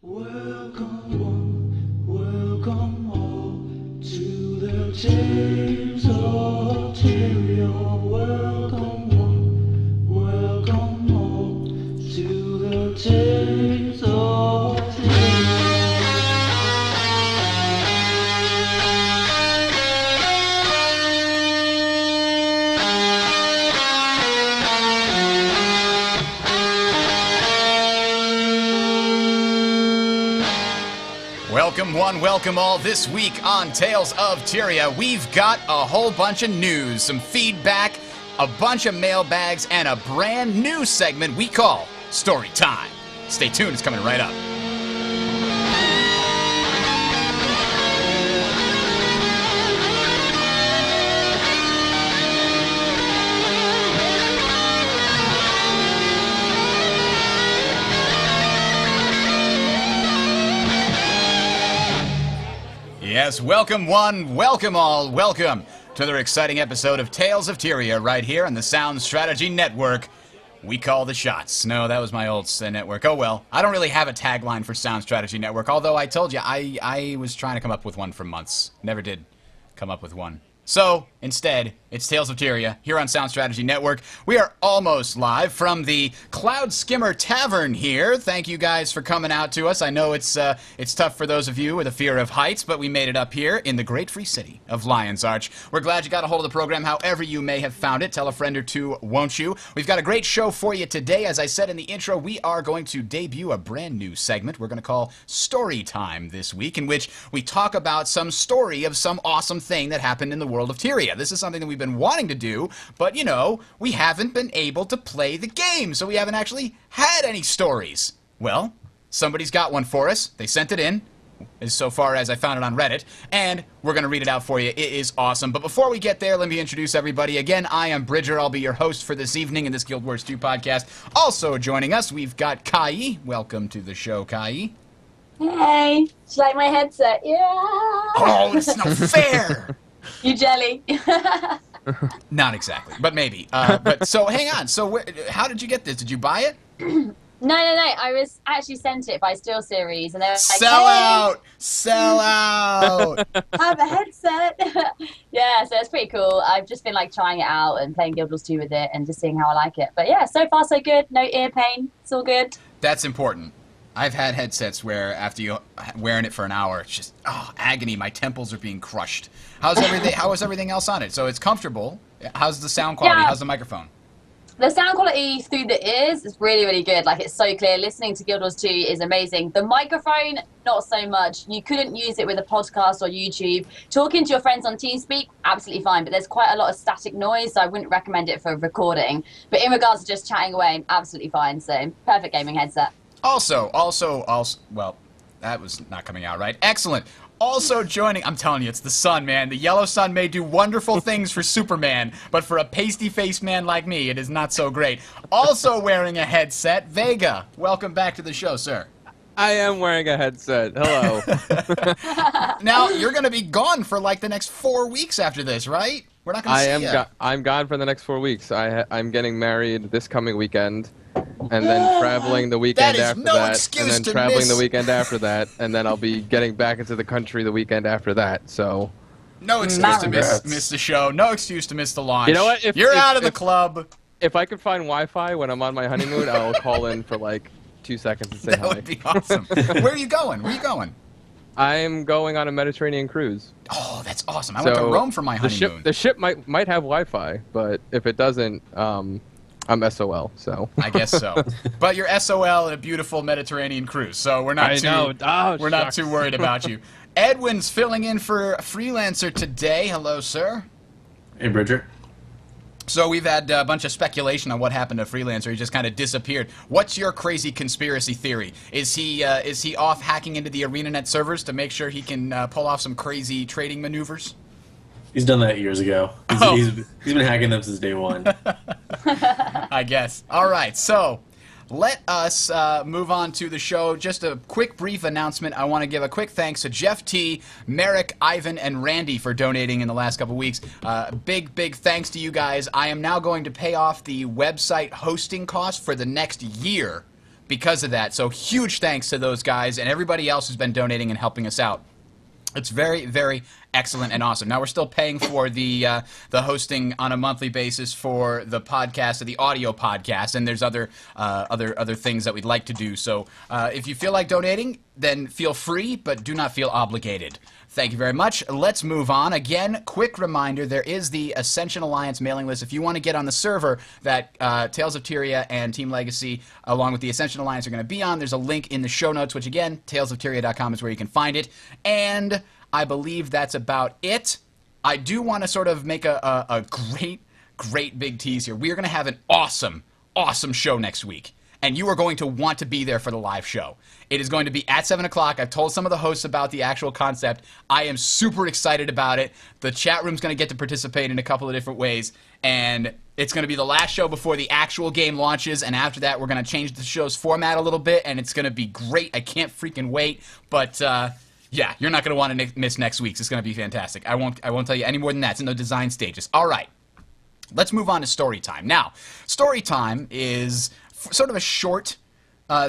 Welcome all to the Tales of Tyria. Welcome all to the Tales of Tyria. Welcome one, welcome all. This week on Tales of Tyria, we've got a whole bunch of news, some feedback, a bunch of mailbags, and a brand new segment we call Story Time. Stay tuned, it's coming right up. Yes, welcome one, welcome all, welcome to another exciting episode of Tales of Tyria right here on the Sound Strategy Network. We call the shots. No, that was my old network. Oh well, I don't really have a tagline for Sound Strategy Network, although I told you I was trying to come up with one for months. Never did come up with one. So, instead, it's Tales of Tyria here on Sound Strategy Network. We are almost live from the Cloud Skimmer Tavern here. Thank you guys for coming out to us. I know it's tough for those of you with a fear of heights, but we made it up here in the great free city of Lion's Arch. We're glad you got a hold of the program however you may have found it. Tell a friend or two, won't you? We've got a great show for you today. As I said in the intro, we are going to debut a brand new segment we're going to call Story Time this week, in which we talk about some story of some awesome thing that happened in the world of Tyria. This is something that we've been wanting to do, but you know, we haven't been able to play the game, so we haven't actually had any stories. Well, somebody's got one for us. They sent it in, as so far as I found it on Reddit, and we're going to read it out for you. It is awesome. But before we get there, let me introduce everybody. Again, I am Bridger. I'll be your host for this evening in this Guild Wars 2 podcast. Also joining us, we've got Kai. Welcome to the show, Kai. Hey, it's like my headset. Yeah. Oh, it's not fair. You jelly. Not exactly, but maybe. But so, hang on. So, how did you get this? Did you buy it? No. I was actually sent it by Steel Series, and they were like, Sell hey, out! Sell out! have a headset. Yeah, so it's pretty cool. I've just been like trying it out and playing Guild Wars 2 with it and just seeing how I like it. But yeah, so far so good. No ear pain. It's all good. That's important. I've had headsets where after you wearing it for an hour, it's just agony. My temples are being crushed. How is everything else on it? So it's comfortable. How's the sound quality? Yeah. How's the microphone? The sound quality through the ears is really, really good. Like, it's so clear. Listening to Guild Wars 2 is amazing. The microphone, not so much. You couldn't use it with a podcast or YouTube. Talking to your friends on TeamSpeak, absolutely fine. But there's quite a lot of static noise, so I wouldn't recommend it for recording. But in regards to just chatting away, absolutely fine. So, perfect gaming headset. Also, well, that was not coming out right. Excellent. Also joining, I'm telling you, it's the sun, man. The yellow sun may do wonderful things for Superman, but for a pasty-faced man like me, it is not so great. Also wearing a headset, Vega. Welcome back to the show, sir. I am wearing a headset. Hello. Now, you're going to be gone for like the next 4 weeks after this, right? We're not going to see you. I'm gone for the next 4 weeks. I'm getting married this coming weekend. And then traveling the weekend after that, and then traveling the weekend after that, and then I'll be getting back into the country the weekend after that. So, no excuse to miss the show. No excuse to miss the launch. You know what? You're out of the club. If I could find Wi-Fi when I'm on my honeymoon, I'll call in for like 2 seconds and say hi. That would be awesome. Where are you going? Where are you going? I'm going on a Mediterranean cruise. Oh, that's awesome. I went to Rome for my honeymoon. The ship might have Wi-Fi, but if it doesn't, I'm SOL, so. I guess so. But you're SOL in a beautiful Mediterranean cruise, so we're not not too worried about you. Edwin's filling in for Freelancer today. Hello, sir. Hey, Bridger. So we've had a bunch of speculation on what happened to Freelancer. He just kind of disappeared. What's your crazy conspiracy theory? Is he off hacking into the ArenaNet servers to make sure he can pull off some crazy trading maneuvers? He's done that years ago. He's been hacking them since day one. I guess. All right, so let us move on to the show. Just a quick, brief announcement. I want to give a quick thanks to Jeff T., Merrick, Ivan, and Randy for donating in the last couple weeks. Big thanks to you guys. I am now going to pay off the website hosting cost for the next year because of that. So huge thanks to those guys and everybody else who's been donating and helping us out. It's very, very excellent and awesome. Now we're still paying for the hosting on a monthly basis for the podcast, or the audio podcast, and there's other things that we'd like to do. So if you feel like donating, then feel free, but do not feel obligated. Thank you very much. Let's move on. Again, quick reminder, there is the Ascension Alliance mailing list. If you want to get on the server that Tales of Tyria and Team Legacy, along with the Ascension Alliance, are going to be on, there's a link in the show notes, which again, talesoftyria.com is where you can find it. And I believe that's about it. I do want to sort of make a great big tease here. We are going to have an awesome show next week. And you are going to want to be there for the live show. It is going to be at 7 o'clock. I've told some of the hosts about the actual concept. I am super excited about it. The chat room's going to get to participate in a couple of different ways. And it's going to be the last show before the actual game launches. And after that, we're going to change the show's format a little bit. And it's going to be great. I can't freaking wait. But, yeah, you're not going to want to miss next week's. It's going to be fantastic. I won't tell you any more than that. It's in the design stages. All right. Let's move on to story time. Now, story time is sort of a short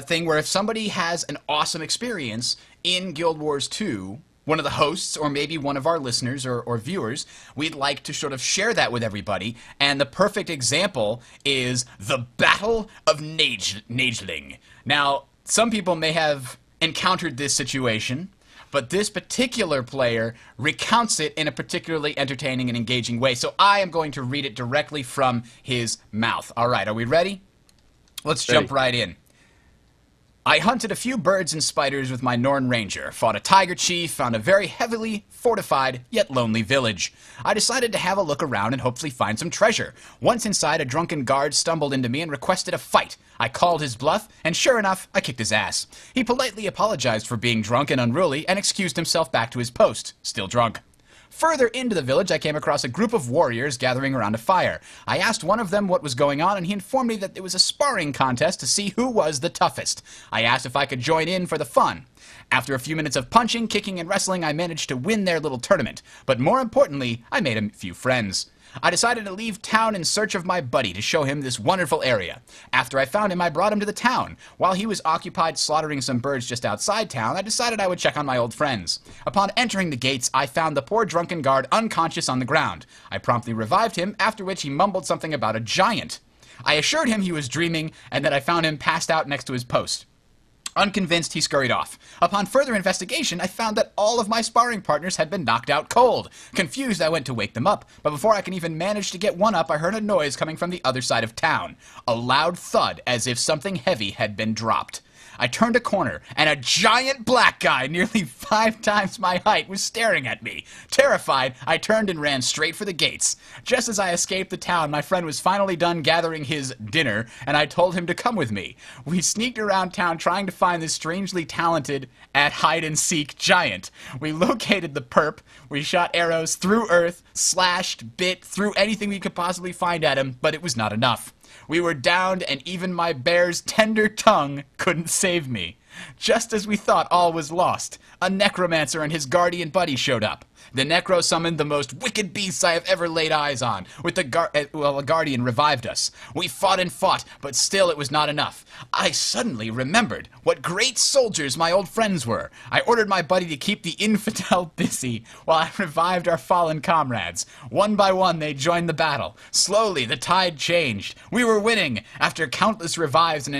thing where if somebody has an awesome experience in Guild Wars 2, one of the hosts or maybe one of our listeners or viewers, we'd like to sort of share that with everybody. And the perfect example is the Battle of Nageling. Now, some people may have encountered this situation, but this particular player recounts it in a particularly entertaining and engaging way. So I am going to read it directly from his mouth. All right, are we ready? Let's jump right in. I hunted a few birds and spiders with my Norn Ranger, fought a tiger chief, found a very heavily fortified yet lonely village. I decided to have a look around and hopefully find some treasure. Once inside, a drunken guard stumbled into me and requested a fight. I called his bluff, and sure enough, I kicked his ass. He politely apologized for being drunk and unruly and excused himself back to his post, still drunk. Further into the village, I came across a group of warriors gathering around a fire. I asked one of them what was going on, and he informed me that it was a sparring contest to see who was the toughest. I asked if I could join in for the fun. After a few minutes of punching, kicking, and wrestling, I managed to win their little tournament. But more importantly, I made a few friends. I decided to leave town in search of my buddy to show him this wonderful area. After I found him, I brought him to the town. While he was occupied slaughtering some birds just outside town, I decided I would check on my old friends. Upon entering the gates, I found the poor drunken guard unconscious on the ground. I promptly revived him, after which he mumbled something about a giant. I assured him he was dreaming, and that I found him passed out next to his post. Unconvinced, he scurried off. Upon further investigation, I found that all of my sparring partners had been knocked out cold. Confused, I went to wake them up, but before I can even manage to get one up, I heard a noise coming from the other side of town. A loud thud, as if something heavy had been dropped. I turned a corner, and a giant black guy, nearly 5 times my height, was staring at me. Terrified, I turned and ran straight for the gates. Just as I escaped the town, my friend was finally done gathering his dinner, and I told him to come with me. We sneaked around town trying to find this strangely talented at hide-and-seek giant. We located the perp, we shot arrows through earth, slashed, bit, threw anything we could possibly find at him, but it was not enough. We were downed, and even my bear's tender tongue couldn't save me. Just as we thought all was lost, a necromancer and his guardian buddy showed up. The necro summoned the most wicked beasts I have ever laid eyes on. With the a guardian revived us. We fought and fought, but still it was not enough. I suddenly remembered what great soldiers my old friends were. I ordered my buddy to keep the infidel busy while I revived our fallen comrades. One by one they joined the battle. Slowly the tide changed. We were winning. After countless revives and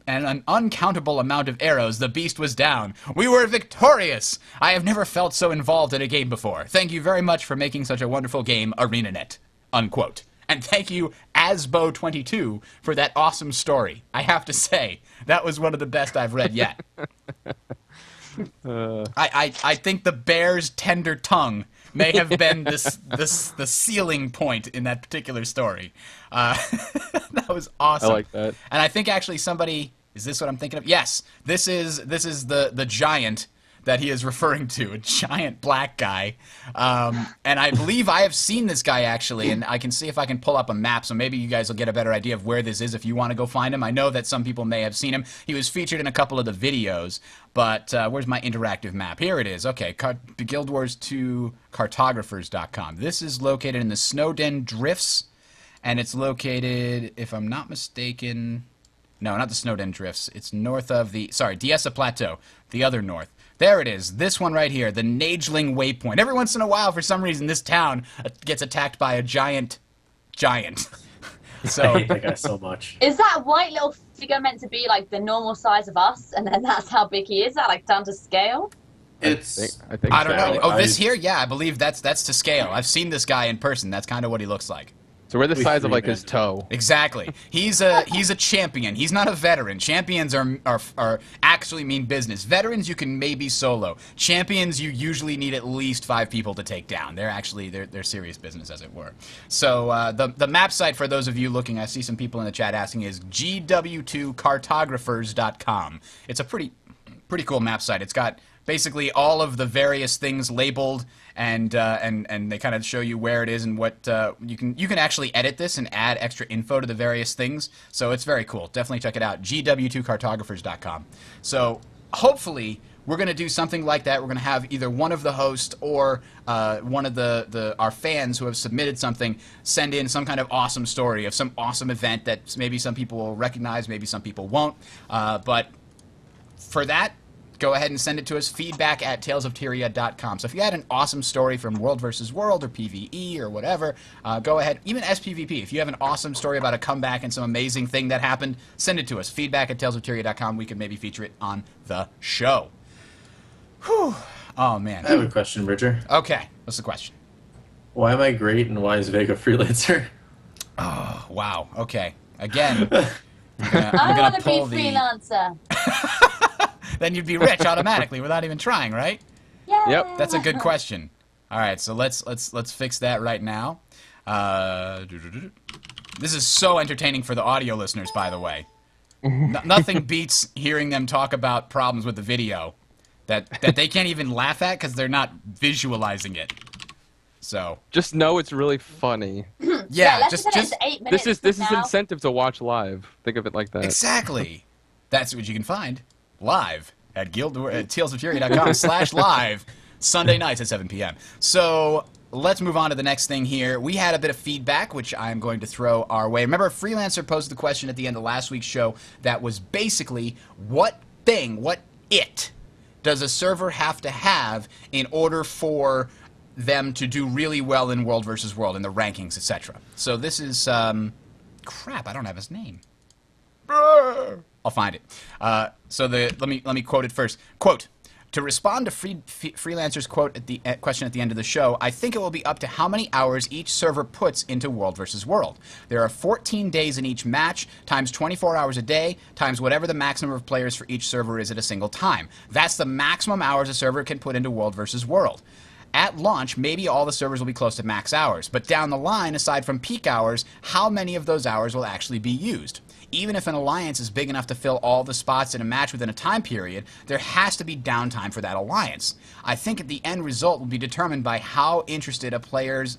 an uncountable amount of arrows, the beast was down. We were victorious! I have never felt so involved in a game before. Thank you very much for making such a wonderful game, ArenaNet. Unquote. And thank you, Asbo22, for that awesome story. I have to say, that was one of the best I've read yet. I think the bear's tender tongue may have been the ceiling point in that particular story. That was awesome. I like that. And I think actually somebody... Is this what I'm thinking of? Yes. This is the giant that he is referring to, a giant black guy. And I believe I have seen this guy, actually, and I can see if I can pull up a map, so maybe you guys will get a better idea of where this is if you want to go find him. I know that some people may have seen him. He was featured in a couple of the videos, but where's my interactive map? Here it is. Okay, Guild Wars 2 cartographers.com. This is located in the Snowden Drifts, and it's located, if I'm not mistaken... No, not the Snowden Drifts. It's north of the... Sorry, Diesa Plateau. The other north. There it is. This one right here. The Nageling Waypoint. Every once in a while, for some reason, this town gets attacked by a giant. So I hate that guy so much. Is that white little figure meant to be like the normal size of us, and then that's how big he is? Is that like down to scale? It's... I think I don't know. so. Oh, this here? Yeah, I believe that's to scale. I've seen this guy in person. That's kind of what he looks like. So we're the size of like his toe. Exactly. He's a champion. He's not a veteran. Champions are actually mean business. Veterans you can maybe solo. Champions you usually need at least 5 people to take down. They're actually they're serious business, as it were. So the map site, for those of you looking, I see some people in the chat asking, is gw2cartographers.com. It's a pretty cool map site. It's got basically all of the various things labeled, and they kind of show you where it is and what you can actually edit this and add extra info to the various things. So it's very cool. Definitely check it out. gw2cartographers.com. So hopefully we're going to do something like that. We're going to have either one of the hosts or one of our fans who have submitted something send in some kind of awesome story of some awesome event that maybe some people will recognize, maybe some people won't. But for that, go ahead and send it to us, feedback@talesoftyria.com. So if you had an awesome story from World vs. World or PvE or whatever, go ahead. Even SPVP, if you have an awesome story about a comeback and some amazing thing that happened, send it to us, feedback@talesoftyria.com. We can maybe feature it on the show. Whew. Oh, man. I have a question, Bridger. Okay, what's the question? Why am I great and why is Vega freelancer? Oh, wow. Okay. Again, I I'm want going to to be pull the... freelancer. Then you'd be rich automatically without even trying, right? Yeah. Yep. That's a good question. All right, so let's fix that right now. This is so entertaining for the audio listeners, by the way. Nothing beats hearing them talk about problems with the video that they can't even laugh at because they're not visualizing it. So Just know it's really funny. yeah, let's just pretend it's 8 minutes This is now. incentive to watch live. Think of it like that. exactly. That's what you can find live at talesoffury.com/live Sunday nights at 7 p.m. So let's move on to the next thing here. We had a bit of feedback, which I'm going to throw our way. Remember, Freelancer posed the question at the end of last week's show that was basically, what it does a server have to have in order for them to do really well in World versus World, in the rankings, etc. So this is, crap, I don't have his name. I'll find it. So let me quote it first. Quote, to respond to Freelancer's question at the end of the show, I think it will be up to how many hours each server puts into World versus World. There are 14 days in each match, times 24 hours a day, times whatever the maximum of players for each server is at a single time. That's the maximum hours a server can put into World versus World. At launch, maybe all the servers will be close to max hours, but down the line, aside from peak hours, how many of those hours will actually be used? Even if an alliance is big enough to fill all the spots in a match within a time period, there has to be downtime for that alliance. I think the end result will be determined by how interested the players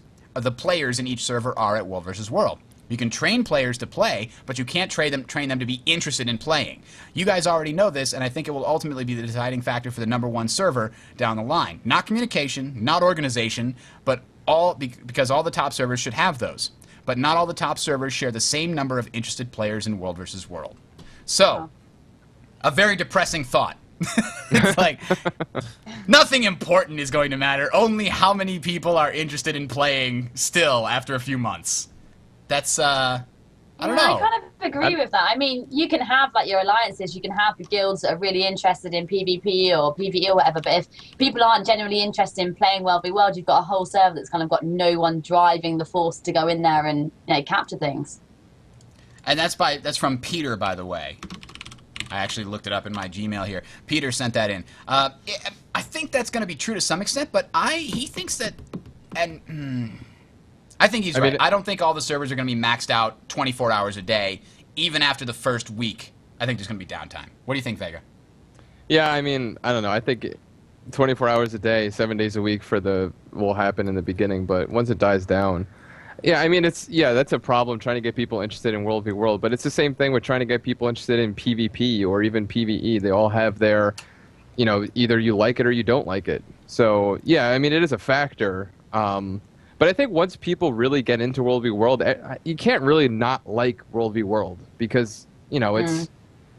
in each server are at World vs. World. You can train players to play, but you can't train them to be interested in playing. You guys already know this, and I think it will ultimately be the deciding factor for the #1 server down the line. Not communication, not organization, but because all the top servers should have those. But not all the top servers share the same number of interested players in World versus World. So, a very depressing thought. It's like, nothing important is going to matter. Only how many people are interested in playing still after a few months. That's, I don't know. I kind of agree with that. I mean, you can have like your alliances, you can have the guilds that are really interested in PvP or PvE or whatever, but if people aren't genuinely interested in playing World v World, you've got a whole server that's kind of got no one driving the force to go in there and, you know, capture things. And that's from Peter, by the way. I actually looked it up in my Gmail here. Peter sent that in. I think that's going to be true to some extent, but he thinks that, and I think he's right. I don't think all the servers are going to be maxed out 24 hours a day, even after the first week. I think there's going to be downtime. What do you think, Vega? Yeah, I mean, I don't know. I think 24 hours a day, 7 days a week will happen in the beginning, but once it dies down, yeah, I mean, that's a problem trying to get people interested in World v World, but it's the same thing with trying to get people interested in PvP or even PvE. They all have their, either you like it or you don't like it. So, yeah, I mean, it is a factor. But I think once people really get into World v World, you can't really not like World v World because you know,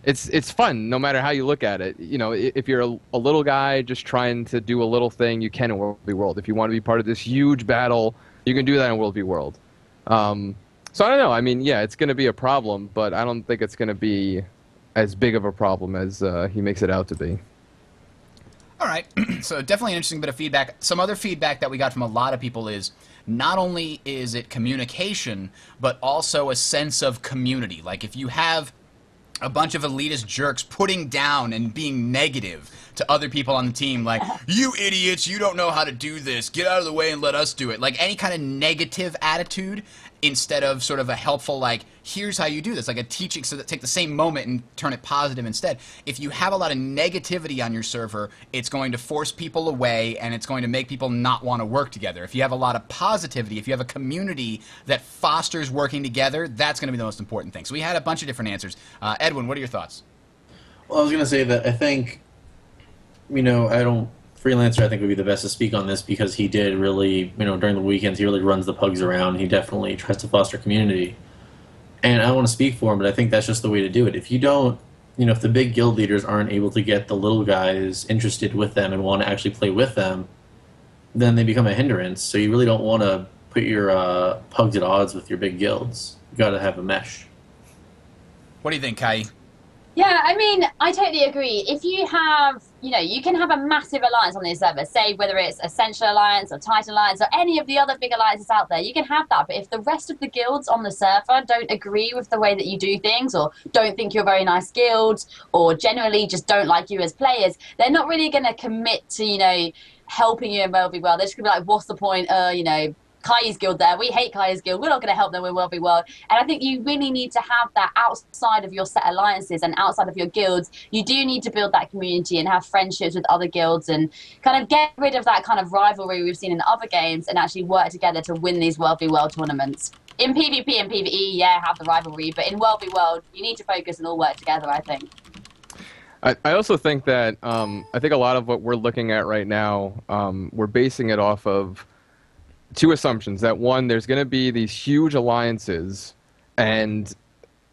it's fun no matter how you look at it. You know, if you're a little guy just trying to do a little thing, you can in World v. World. If you want to be part of this huge battle, you can do that in World v. World. So I don't know. I mean, yeah, it's going to be a problem, but I don't think it's going to be as big of a problem as he makes it out to be. All right. So definitely an interesting bit of feedback. Some other feedback that we got from a lot of people is not only is it communication, but also a sense of community. Like if you have a bunch of elitist jerks putting down and being negative to other people on the team, like, you idiots, you don't know how to do this, get out of the way and let us do it. Like any kind of negative attitude instead of sort of a helpful, like, here's how you do this, like a teaching, so that take the same moment and turn it positive instead. If you have a lot of negativity on your server, it's going to force people away and it's going to make people not want to work together. If you have a lot of positivity, if you have a community that fosters working together, that's going to be the most important thing. So we had a bunch of different answers. Edwin, what are your thoughts? Well, I was going to say that I think, you know, Freelancer, I think, would be the best to speak on this because he did really, you know, during the weekends, he really runs the pugs around. He definitely tries to foster community. And I don't want to speak for him, but I think that's just the way to do it. If you don't, you know, if the big guild leaders aren't able to get the little guys interested with them and want to actually play with them, then they become a hindrance. So you really don't want to put your pugs at odds with your big guilds. You got to have a mesh. What do you think, Kai? Yeah, I mean, I totally agree. If you have, you know, you can have a massive alliance on this server, say whether it's Essential Alliance or Titan Alliance or any of the other big alliances out there, you can have that. But if the rest of the guilds on the server don't agree with the way that you do things or don't think you're a very nice guild or generally just don't like you as players, they're not really going to commit to, you know, helping you in World v. World. They're just going to be like, what's the point? You know, Kai's guild there. We hate Kai's guild. We're not going to help them with World v. World. And I think you really need to have that outside of your set alliances and outside of your guilds. You do need to build that community and have friendships with other guilds and kind of get rid of that kind of rivalry we've seen in other games and actually work together to win these World v. World tournaments. In PvP and PvE, yeah, have the rivalry, but in World v. World, you need to focus and all work together, I think. I also think that I think a lot of what we're looking at right now, we're basing it off of two assumptions. That one, there's going to be these huge alliances, and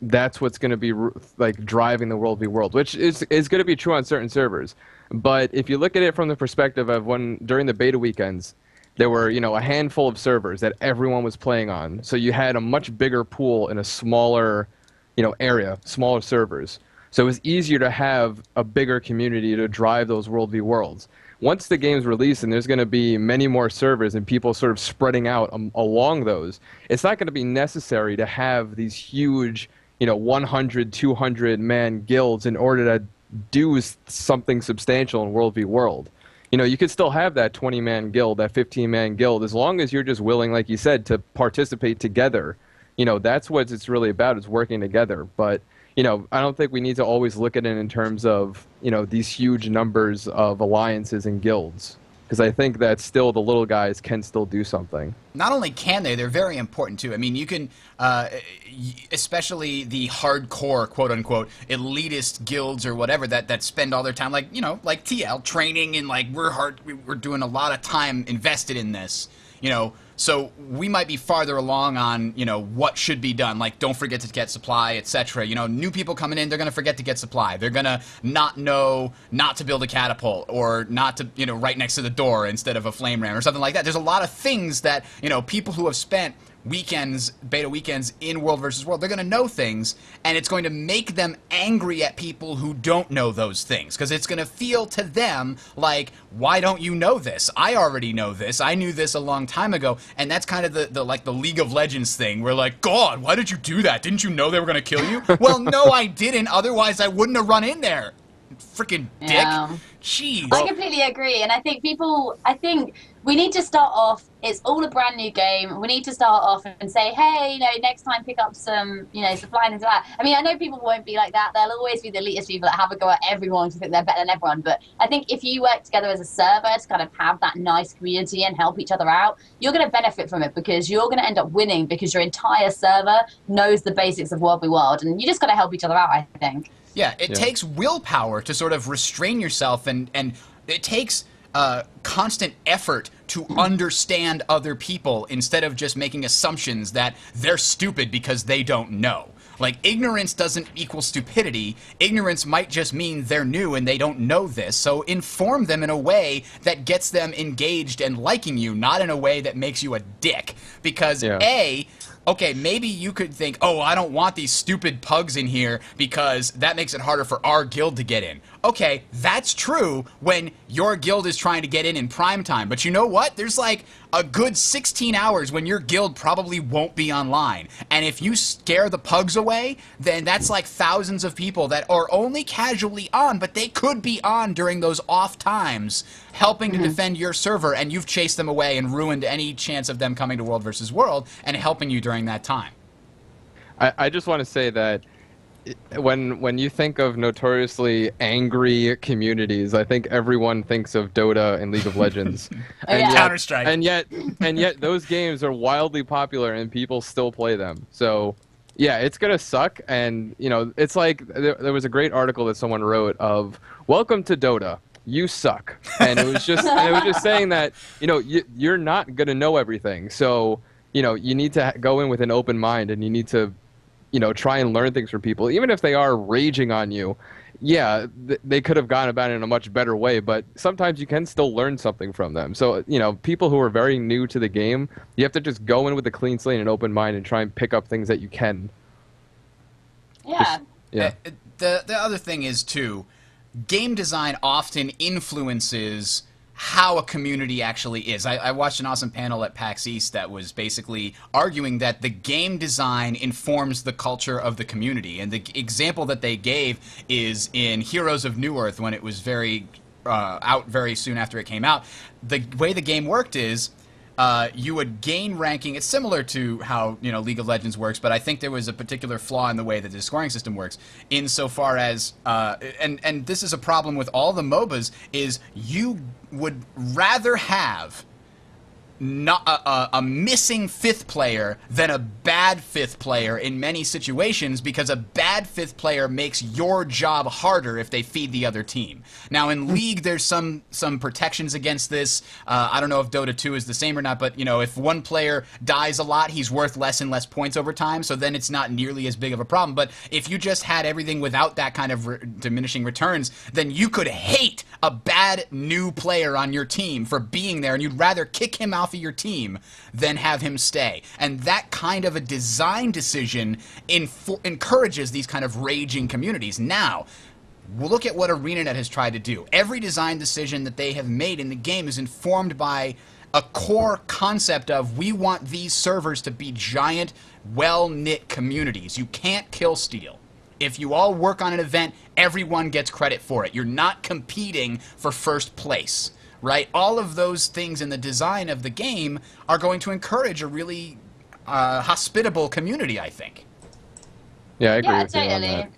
that's what's going to be like driving the World v. World, which is going to be true on certain servers. But if you look at it from the perspective of when during the beta weekends, there were, you know, a handful of servers that everyone was playing on. So you had a much bigger pool in a smaller, you know, area, smaller servers. So it was easier to have a bigger community to drive those World v. Worlds. Once the game's released and there's going to be many more servers and people sort of spreading out along those, it's not going to be necessary to have these huge, you know, 100, 200-man guilds in order to do something substantial in World v. World. You know, you could still have that 20-man guild, that 15-man guild, as long as you're just willing, like you said, to participate together. You know, that's what it's really about, is working together. But you know, I don't think we need to always look at it in terms of, you know, these huge numbers of alliances and guilds. Because I think that still the little guys can still do something. Not only can they, they're very important too. I mean, you can, especially the hardcore, quote-unquote, elitist guilds or whatever that spend all their time, like, you know, like TL, training and like we're doing a lot of time invested in this, you know. So we might be farther along on, you know, what should be done, like don't forget to get supply, etc. You know, new people coming in, they're going to forget to get supply. They're going to not know not to build a catapult or not to, you know, right next to the door instead of a flame ram or something like that. There's a lot of things that, you know, people who have spent weekends, beta weekends in World versus World, they're going to know things, and it's going to make them angry at people who don't know those things, because it's going to feel to them like, why don't you know this? I already know this. I knew this a long time ago. And that's kind of the like the League of Legends thing, where like, God, why did you do that? Didn't you know they were going to kill you? Well, no, I didn't. Otherwise, I wouldn't have run in there. Freaking dick. Yeah. Jeez. I completely agree, and I think we need to start off, it's all a brand new game, we need to start off and say, hey, you know, next time pick up some, you know, supply and things like that. I mean, I know people won't be like that, there'll always be the elitist people that have a go at everyone to think they're better than everyone, but I think if you work together as a server to kind of have that nice community and help each other out, you're going to benefit from it, because you're going to end up winning because your entire server knows the basics of World v. World, and you just got to help each other out, I think. Yeah, it takes willpower to sort of restrain yourself, and it takes constant effort to understand other people instead of just making assumptions that they're stupid because they don't know. Like, ignorance doesn't equal stupidity. Ignorance might just mean they're new and they don't know this. So inform them in a way that gets them engaged and liking you, not in a way that makes you a dick. Because, okay, maybe you could think, oh, I don't want these stupid pugs in here because that makes it harder for our guild to get in. Okay, that's true when your guild is trying to get in prime time. But you know what? There's like a good 16 hours when your guild probably won't be online. And if you scare the pugs away, then that's like thousands of people that are only casually on, but they could be on during those off times helping to defend your server, and you've chased them away and ruined any chance of them coming to World versus World and helping you during that time. I just want to say that when you think of notoriously angry communities, I think everyone thinks of Dota and League of Legends. And Counter-Strike. And yet those games are wildly popular and people still play them. So yeah, it's gonna suck. And you know, it's like there was a great article that someone wrote of "Welcome to Dota. You suck," and it was just saying that, you know, you're not gonna know everything. So you know, you need to go in with an open mind, and you need to, you know, try and learn things from people, even if they are raging on you. Yeah, they could have gone about it in a much better way, but sometimes you can still learn something from them. So, you know, people who are very new to the game, you have to just go in with a clean slate and an open mind and try and pick up things that you can. Yeah. The other thing is, too, game design often influences how a community actually is. I watched an awesome panel at PAX East that was basically arguing that the game design informs the culture of the community. And the example that they gave is in Heroes of Newerth, when it was out very soon after it came out. The way the game worked is you would gain ranking. It's similar to how, you know, League of Legends works, but I think there was a particular flaw in the way that the scoring system works, insofar as and this is a problem with all the MOBAs, is you would rather have not a missing fifth player than a bad fifth player in many situations, because a bad fifth player makes your job harder if they feed the other team. Now in League there's some protections against this. I don't know if Dota 2 is the same or not, but you know, if one player dies a lot, he's worth less and less points over time, so then it's not nearly as big of a problem. But if you just had everything without that kind of diminishing returns, then you could hate a bad new player on your team for being there, and you'd rather kick him off of your team than have him stay. And that kind of a design decision encourages these kind of raging communities. Now, we'll look at what ArenaNet has tried to do. Every design decision that they have made in the game is informed by a core concept of, we want these servers to be giant, well-knit communities. You can't kill steal. If you all work on an event, everyone gets credit for it. You're not competing for first place, right? All of those things in the design of the game are going to encourage a really hospitable community, I think. Yeah, I agree with you on totally. that.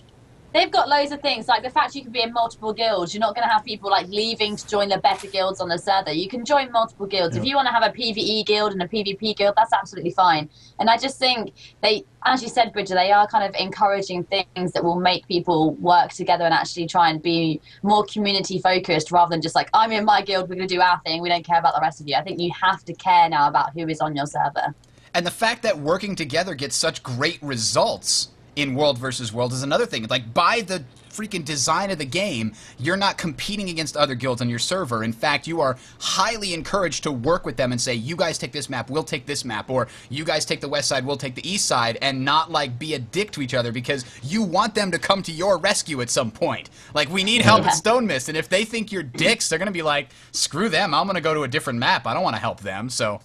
They've got loads of things, like the fact you can be in multiple guilds. You're not going to have people like leaving to join the better guilds on the server. You can join multiple guilds. If you want to have a PvE guild and a PvP guild, that's absolutely fine. And I just think they, as you said, Bridget, they are kind of encouraging things that will make people work together and actually try and be more community focused, rather than just like, I'm in my guild, we're going to do our thing, we don't care about the rest of you. I think you have to care now about who is on your server. And the fact that working together gets such great results in World versus World is another thing. Like, by the freaking design of the game, you're not competing against other guilds on your server. In fact, you are highly encouraged to work with them and say, you guys take this map, we'll take this map, or you guys take the west side, we'll take the east side, and not like be a dick to each other, because you want them to come to your rescue at some point. Like, we need help at Stone Mist, and if they think you're dicks, they're gonna be like, screw them, I'm gonna go to a different map, I don't want to help them. So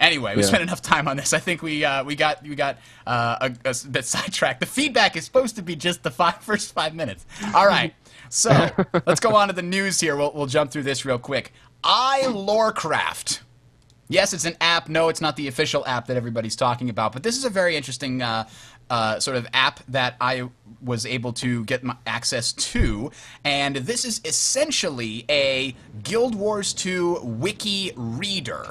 anyway, we spent enough time on this. I think we got a bit sidetracked. The feedback is supposed to be just the first 5 minutes. All right, so let's go on to the news here. We'll jump through this real quick. iLorecraft. Yes, it's an app. No, it's not the official app that everybody's talking about, but this is a very interesting sort of app that I was able to get my access to, and this is essentially a Guild Wars 2 wiki reader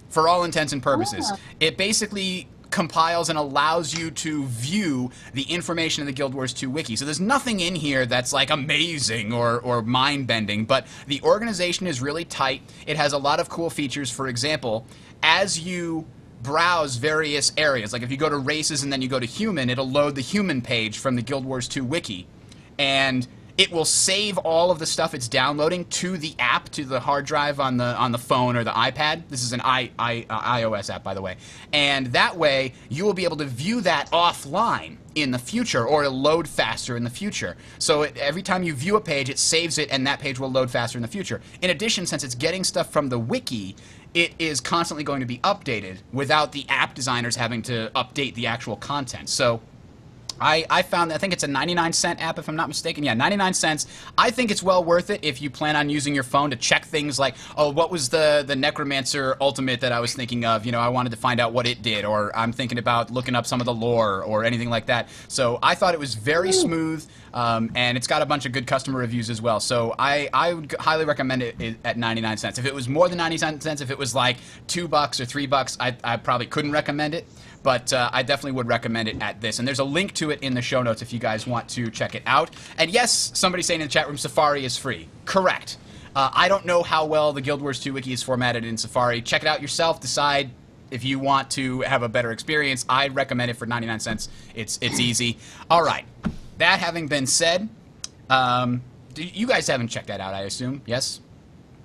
for all intents and purposes. Oh. It basically compiles and allows you to view the information in the Guild Wars 2 wiki. So there's nothing in here that's like amazing or mind-bending, but the organization is really tight. It has a lot of cool features. For example, as you browse various areas. Like if you go to races and then you go to human, it'll load the human page from the Guild Wars 2 wiki, and it will save all of the stuff it's downloading to the app, to the hard drive on the phone or the iPad. This is an iOS app, by the way. And that way, you will be able to view that offline in the future, or it'll load faster in the future. So every time you view a page, it saves it, and that page will load faster in the future. In addition, since it's getting stuff from the wiki, it is constantly going to be updated without the app designers having to update the actual content. So I found, I think it's a 99-cent app if I'm not mistaken. Yeah, 99 cents. I think it's well worth it if you plan on using your phone to check things like, oh, what was the Necromancer Ultimate that I was thinking of? You know, I wanted to find out what it did, or I'm thinking about looking up some of the lore or anything like that. So I thought it was very smooth, and it's got a bunch of good customer reviews as well. So I would highly recommend it at 99 cents. If it was more than 99 cents, if it was like $2 or $3, I probably couldn't recommend it. But I definitely would recommend it at this. And there's a link to it in the show notes if you guys want to check it out. And yes, somebody's saying in the chat room, Safari is free. Correct. I don't know how well the Guild Wars 2 wiki is formatted in Safari. Check it out yourself. Decide if you want to have a better experience. I'd recommend it for 99 cents. It's easy. All right. That having been said, you guys haven't checked that out, I assume? Yes?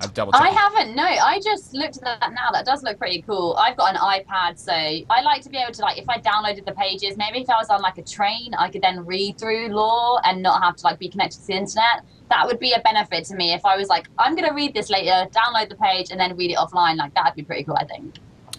I've double-checked. I haven't, no. I just looked at that now. That does look pretty cool. I've got an iPad, so I like to be able to, like, if I downloaded the pages, maybe if I was on, like, a train, I could then read through lore and not have to, like, be connected to the internet. That would be a benefit to me if I was like, I'm going to read this later, download the page, and then read it offline. Like, that would be pretty cool, I think.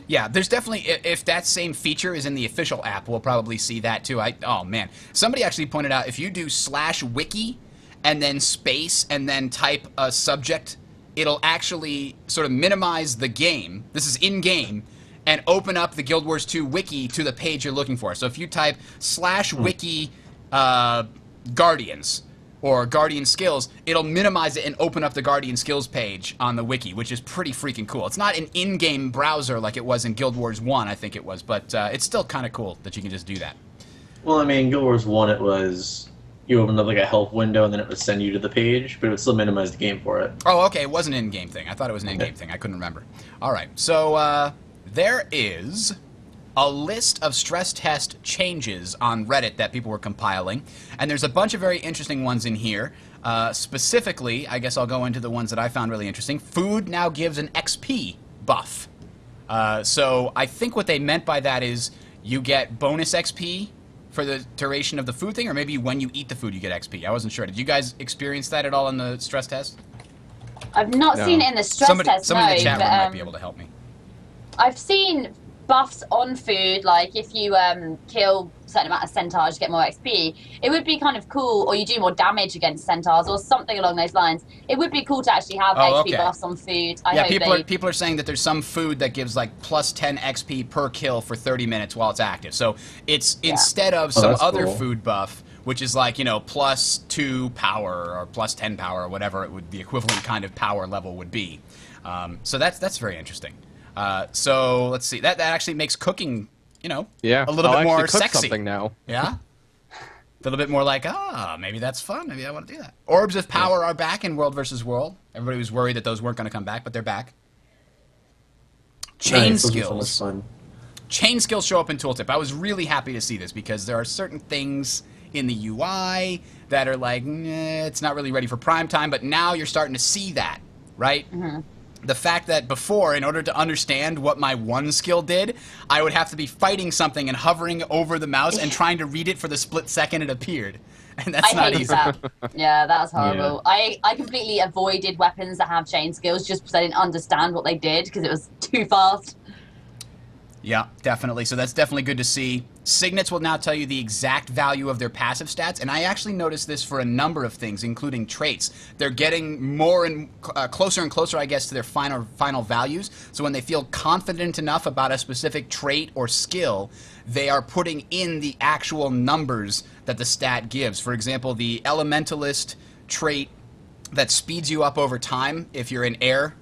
Yeah, there's definitely, if that same feature is in the official app, we'll probably see that, too. Oh, man. Somebody actually pointed out, if you do /wiki and then space and then type a subject, it'll actually sort of minimize the game, this is in-game, and open up the Guild Wars 2 wiki to the page you're looking for. So if you type /wiki Guardians or Guardian Skills, it'll minimize it and open up the Guardian Skills page on the wiki, which is pretty freaking cool. It's not an in-game browser like it was in Guild Wars 1, I think it was, but it's still kind of cool that you can just do that. Well, I mean, Guild Wars 1, it was, you opened up like a help window and then it would send you to the page, but it would still minimize the game for it. Oh, okay, it was an in-game thing. I thought it was an in-game thing. I couldn't remember. All right, so there is a list of stress test changes on Reddit that people were compiling, and there's a bunch of very interesting ones in here. Specifically, I guess I'll go into the ones that I found really interesting. Food now gives an XP buff. So I think what they meant by that is you get bonus XP for the duration of the food thing, or maybe when you eat the food you get XP. I wasn't sure. Did you guys experience that at all in the stress test? I've not seen it in the stress test, somebody no, in the chat but room might be able to help me. I've seen buffs on food, like if you kill a certain amount of centaurs, you get more XP. It would be kind of cool, or you do more damage against centaurs, or something along those lines. It would be cool to actually have XP buffs on food. People are saying that there's some food that gives like plus 10 XP per kill for 30 minutes while it's active. So it's instead of some other food buff, which is like, you know, plus 2 power or plus 10 power or whatever it would, the equivalent kind of power level would be. So that's very interesting. So let's see. That actually makes cooking, you know, a little bit more sexy. Something now. Yeah. A little bit more like, maybe that's fun. Maybe I want to do that. Orbs of Power are back in World vs. World. Everybody was worried that those weren't going to come back, but they're back. Chain skills. Fun. Chain skills show up in Tooltip. I was really happy to see this because there are certain things in the UI that are like, it's not really ready for prime time, but now you're starting to see that, right? Mm-hmm. The fact that before, in order to understand what my one skill did, I would have to be fighting something and hovering over the mouse and trying to read it for the split second it appeared. And that's not easy. That. Yeah, that's horrible. Yeah. I completely avoided weapons that have chain skills just because I didn't understand what they did because it was too fast. Yeah, definitely. So that's definitely good to see. Signets will now tell you the exact value of their passive stats, and I actually noticed this for a number of things, including traits. They're getting more and closer, I guess, to their final values. So when they feel confident enough about a specific trait or skill, they are putting in the actual numbers that the stat gives. For example, the Elementalist trait that speeds you up over time if you're in air.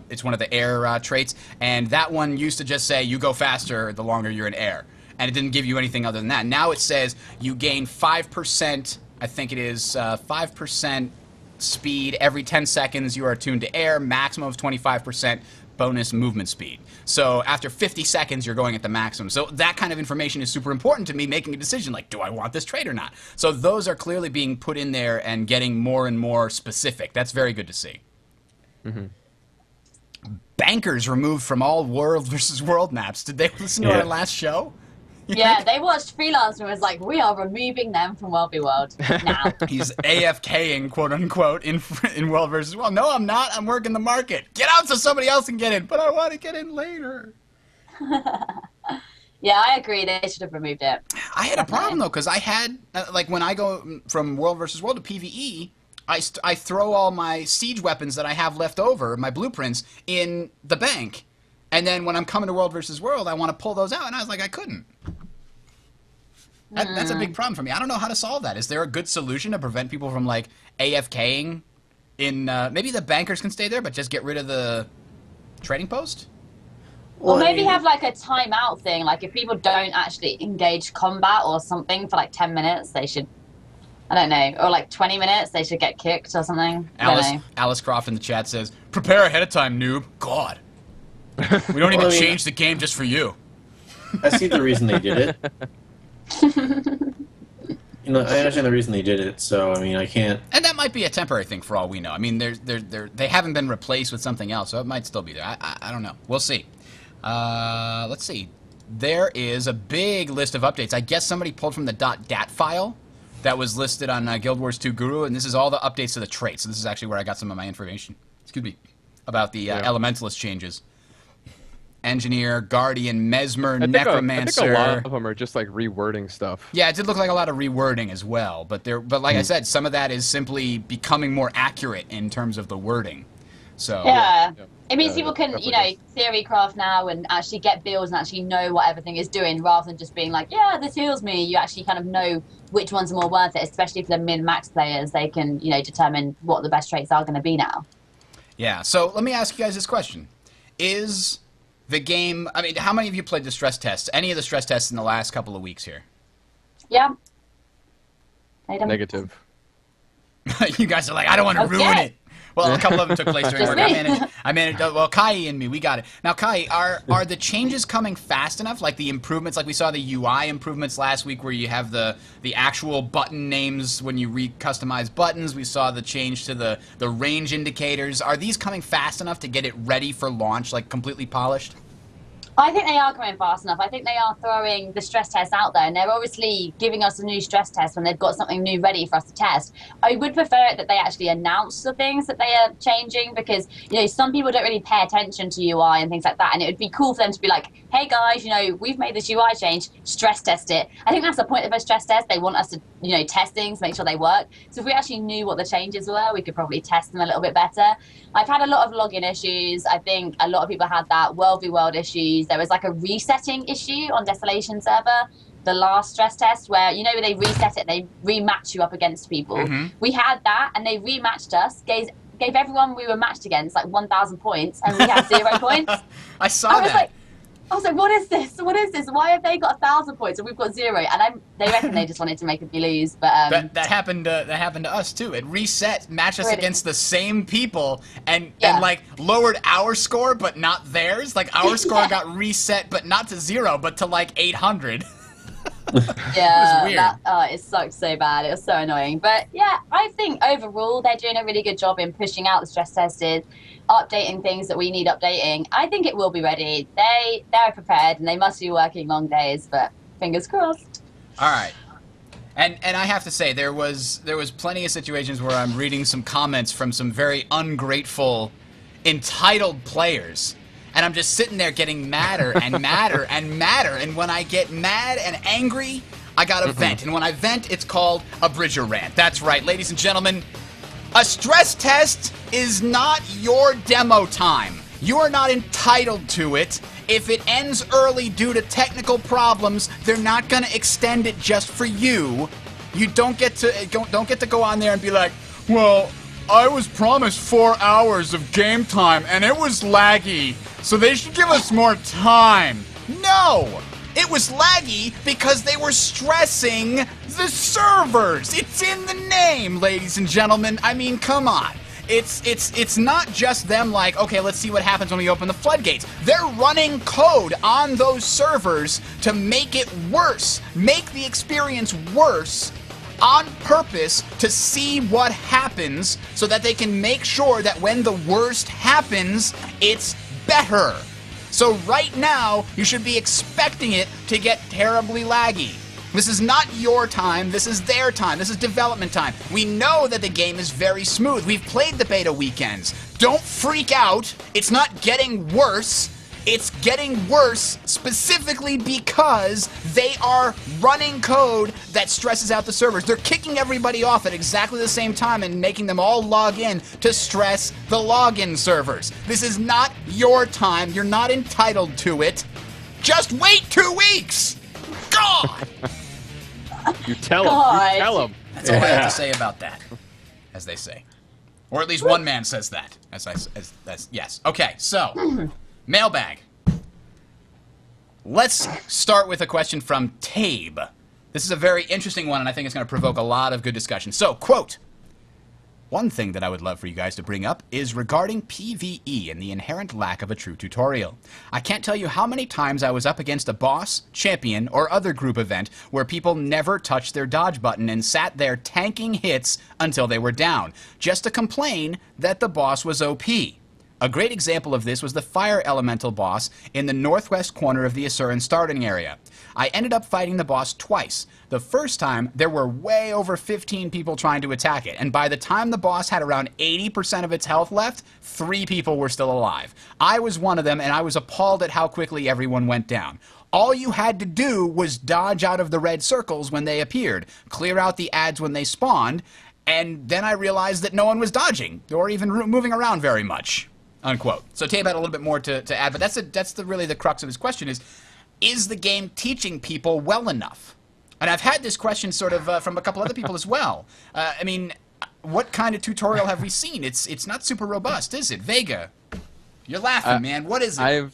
It's one of the air traits, and that one used to just say you go faster the longer you're in air, and it didn't give you anything other than that. Now it says you gain 5%, I think it is 5% speed every 10 seconds you are attuned to air, maximum of 25%, bonus movement speed. So after 50 seconds, you're going at the maximum. So that kind of information is super important to me making a decision, like, do I want this trait or not? So those are clearly being put in there and getting more and more specific. That's very good to see. Mm-hmm. Bankers removed from all World versus World maps. Did they listen to our last show? Yeah, they watched Freelancer and was like, we are removing them from World v World now. He's AFKing, quote unquote, in World versus World. No, I'm not. I'm working the market. Get out so somebody else can get in. But I want to get in later. Yeah, I agree. They should have removed it. I had a problem, though, because I had, like, when I go from World versus World to PvE, I throw all my siege weapons that I have left over, my blueprints, in the bank. And then when I'm coming to World versus World, I want to pull those out. And I was like, I couldn't. That's a big problem for me. I don't know how to solve that. Is there a good solution to prevent people from, like, AFKing in, maybe the bankers can stay there, but just get rid of the trading post? Or maybe have, like, a timeout thing. Like, if people don't actually engage combat or something for, like, 10 minutes, they should, I don't know, or, like, 20 minutes, they should get kicked or something. Alice Croft in the chat says, prepare ahead of time, noob. God. We don't even change the game just for you. I see the reason they did it. I understand the reason they did it, so, I mean, I can't... And that might be a temporary thing for all we know. I mean, they haven't been replaced with something else, so it might still be there. I don't know. We'll see. Let's see. There is a big list of updates. I guess somebody pulled from the .dat file that was listed on Guild Wars 2 Guru, and this is all the updates to the traits. So this is actually where I got some of my information. Excuse me. About the Elementalist changes. Engineer, Guardian, Mesmer, Necromancer. I think a lot of them are just like rewording stuff. Yeah, it did look like a lot of rewording as well. But like I said, some of that is simply becoming more accurate in terms of the wording. So yeah. It means people can, theory craft now and actually get builds and actually know what everything is doing rather than just being like, yeah, this heals me. You actually kind of know which ones are more worth it, especially for the min-max players. They can, determine what the best traits are going to be now. Yeah, so let me ask you guys this question. Is the game, I mean, how many of you played the stress tests? Any of the stress tests in the last couple of weeks here? Yeah. Negative. You guys are like, I don't want to ruin it. Well, a couple of them took place during work. I managed. Well, Kai and me, we got it. Now, Kai, are the changes coming fast enough? Like the improvements, like we saw the UI improvements last week, where you have the actual button names when you re-customize buttons. We saw the change to the range indicators. Are these coming fast enough to get it ready for launch, like completely polished? I think they are coming fast enough. I think they are throwing the stress test out there, and they're obviously giving us a new stress test when they've got something new ready for us to test. I would prefer it that they actually announce the things that they are changing, because some people don't really pay attention to UI and things like that, and it would be cool for them to be like, hey guys, we've made this UI change, stress test it. I think that's the point of a stress test. They want us to test things, make sure they work. So if we actually knew what the changes were, we could probably test them a little bit better. I've had a lot of login issues. I think a lot of people had that World v World issues. There was like a resetting issue on Desolation server, the last stress test, where where they reset it, they rematch you up against people. Mm-hmm. We had that, and they rematched us, gave everyone we were matched against like 1,000 points, and we had 0 points. I saw that. I was like, what is this? What is this? Why have they got 1,000 points and we've got 0? And they reckon they just wanted to make me lose. But that happened to us too. It reset, matched us against the same people, and like lowered our score but not theirs. Like our score got reset but not to 0, but to like 800. Yeah, it was weird. It sucked so bad. It was so annoying. But yeah, I think overall they're doing a really good job in pushing out the stress tested, updating things that we need updating. I think it will be ready. They're prepared, and they must be working long days, but fingers crossed. All right. And I have to say, there was plenty of situations where I'm reading some comments from some very ungrateful, entitled players. And I'm just sitting there getting madder and madder and madder. And when I get mad and angry, I gotta vent. And when I vent, it's called a Bridger rant. That's right, ladies and gentlemen. A stress test is not your demo time. You are not entitled to it. If it ends early due to technical problems, they're not gonna extend it just for you. You don't get to go on there and be like, well, I was promised 4 hours of game time and it was laggy, so they should give us more time. No! It was laggy because they were stressing the servers. It's in the name, ladies and gentlemen. I mean, come on. It's not just them like, okay, let's see what happens when we open the floodgates. They're running code on those servers to make it worse, make the experience worse on purpose to see what happens so that they can make sure that when the worst happens, it's better. So right now, you should be expecting it to get terribly laggy. This is not your time, this is their time, this is development time. We know that the game is very smooth. We've played the beta weekends. Don't freak out. It's not getting worse. It's getting worse specifically because they are running code that stresses out the servers. They're kicking everybody off at exactly the same time and making them all log in to stress the login servers. This is not your time. You're not entitled to it. Just wait 2 weeks. God! You tell him. You tell him. That's all I have to say about that, as they say. Or at least one man says that. Yes. Okay, so... Mailbag. Let's start with a question from Tabe. This is a very interesting one, and I think it's going to provoke a lot of good discussion. So, quote, one thing that I would love for you guys to bring up is regarding PvE and the inherent lack of a true tutorial. I can't tell you how many times I was up against a boss, champion, or other group event where people never touched their dodge button and sat there tanking hits until they were down, just to complain that the boss was OP. A great example of this was the Fire Elemental boss in the northwest corner of the Asuran starting area. I ended up fighting the boss twice. The first time, there were way over 15 people trying to attack it, and by the time the boss had around 80% of its health left, 3 people were still alive. I was one of them, and I was appalled at how quickly everyone went down. All you had to do was dodge out of the red circles when they appeared, clear out the ads when they spawned, and then I realized that no one was dodging, or even moving around very much. Unquote. So Tabe had a little bit more to add, but that's really the crux of his question is the game teaching people well enough? And I've had this question sort of from a couple other people as well. I mean, what kind of tutorial have we seen? It's not super robust, is it? Vega, you're laughing, man. What is it?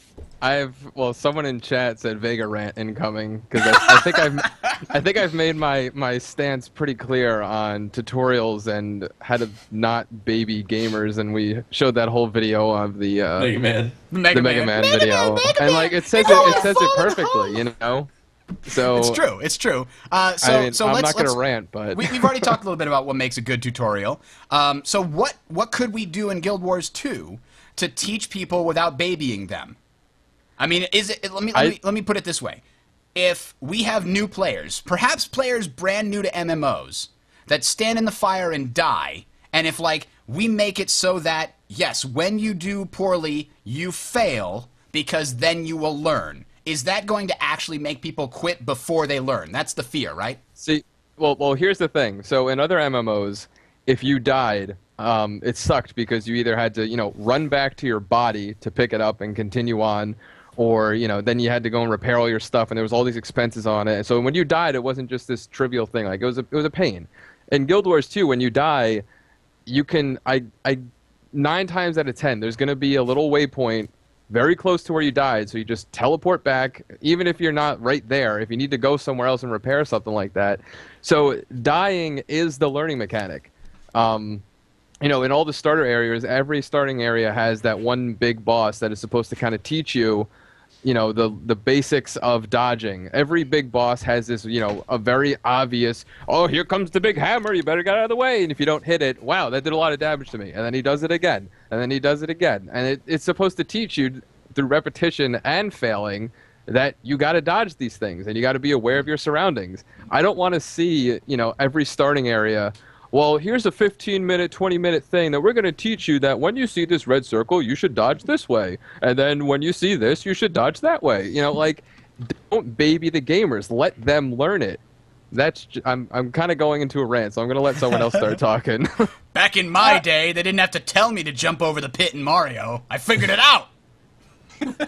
Well, someone in chat said Vega rant incoming because I think I've made my stance pretty clear on tutorials and how to not baby gamers, and we showed that whole video of the Mega Man video, and like it says it perfectly, you know. So it's true. I'm not gonna rant, but we've already talked a little bit about what makes a good tutorial. So what could we do in Guild Wars 2 to teach people without babying them? I mean, let me put it this way. If we have new players, perhaps players brand new to MMOs, that stand in the fire and die, and if, like, we make it so that, yes, when you do poorly, you fail, because then you will learn, is that going to actually make people quit before they learn? That's the fear, right? See, well, here's the thing. So in other MMOs, if you died, it sucked because you either had to, run back to your body to pick it up and continue on, or, then you had to go and repair all your stuff, and there was all these expenses on it. And so when you died, it wasn't just this trivial thing. Like, it was a pain. In Guild Wars 2, when you die, you can, 9 times out of 10, there's going to be a little waypoint very close to where you died, so you just teleport back, even if you're not right there, if you need to go somewhere else and repair something like that. So dying is the learning mechanic. In all the starter areas, every starting area has that one big boss that is supposed to kind of teach you, the basics of dodging. Every big boss has this, a very obvious, oh, here comes the big hammer, you better get out of the way. And if you don't hit it, wow, that did a lot of damage to me. And then he does it again. And then he does it again. And it's supposed to teach you through repetition and failing that you got to dodge these things and you got to be aware of your surroundings. I don't want to see, every starting area, well, here's a 15-minute, 20-minute thing that we're going to teach you that when you see this red circle, you should dodge this way. And then when you see this, you should dodge that way. Don't baby the gamers. Let them learn it. I'm kind of going into a rant, so I'm going to let someone else start talking. Back in my day, they didn't have to tell me to jump over the pit in Mario. I figured it out.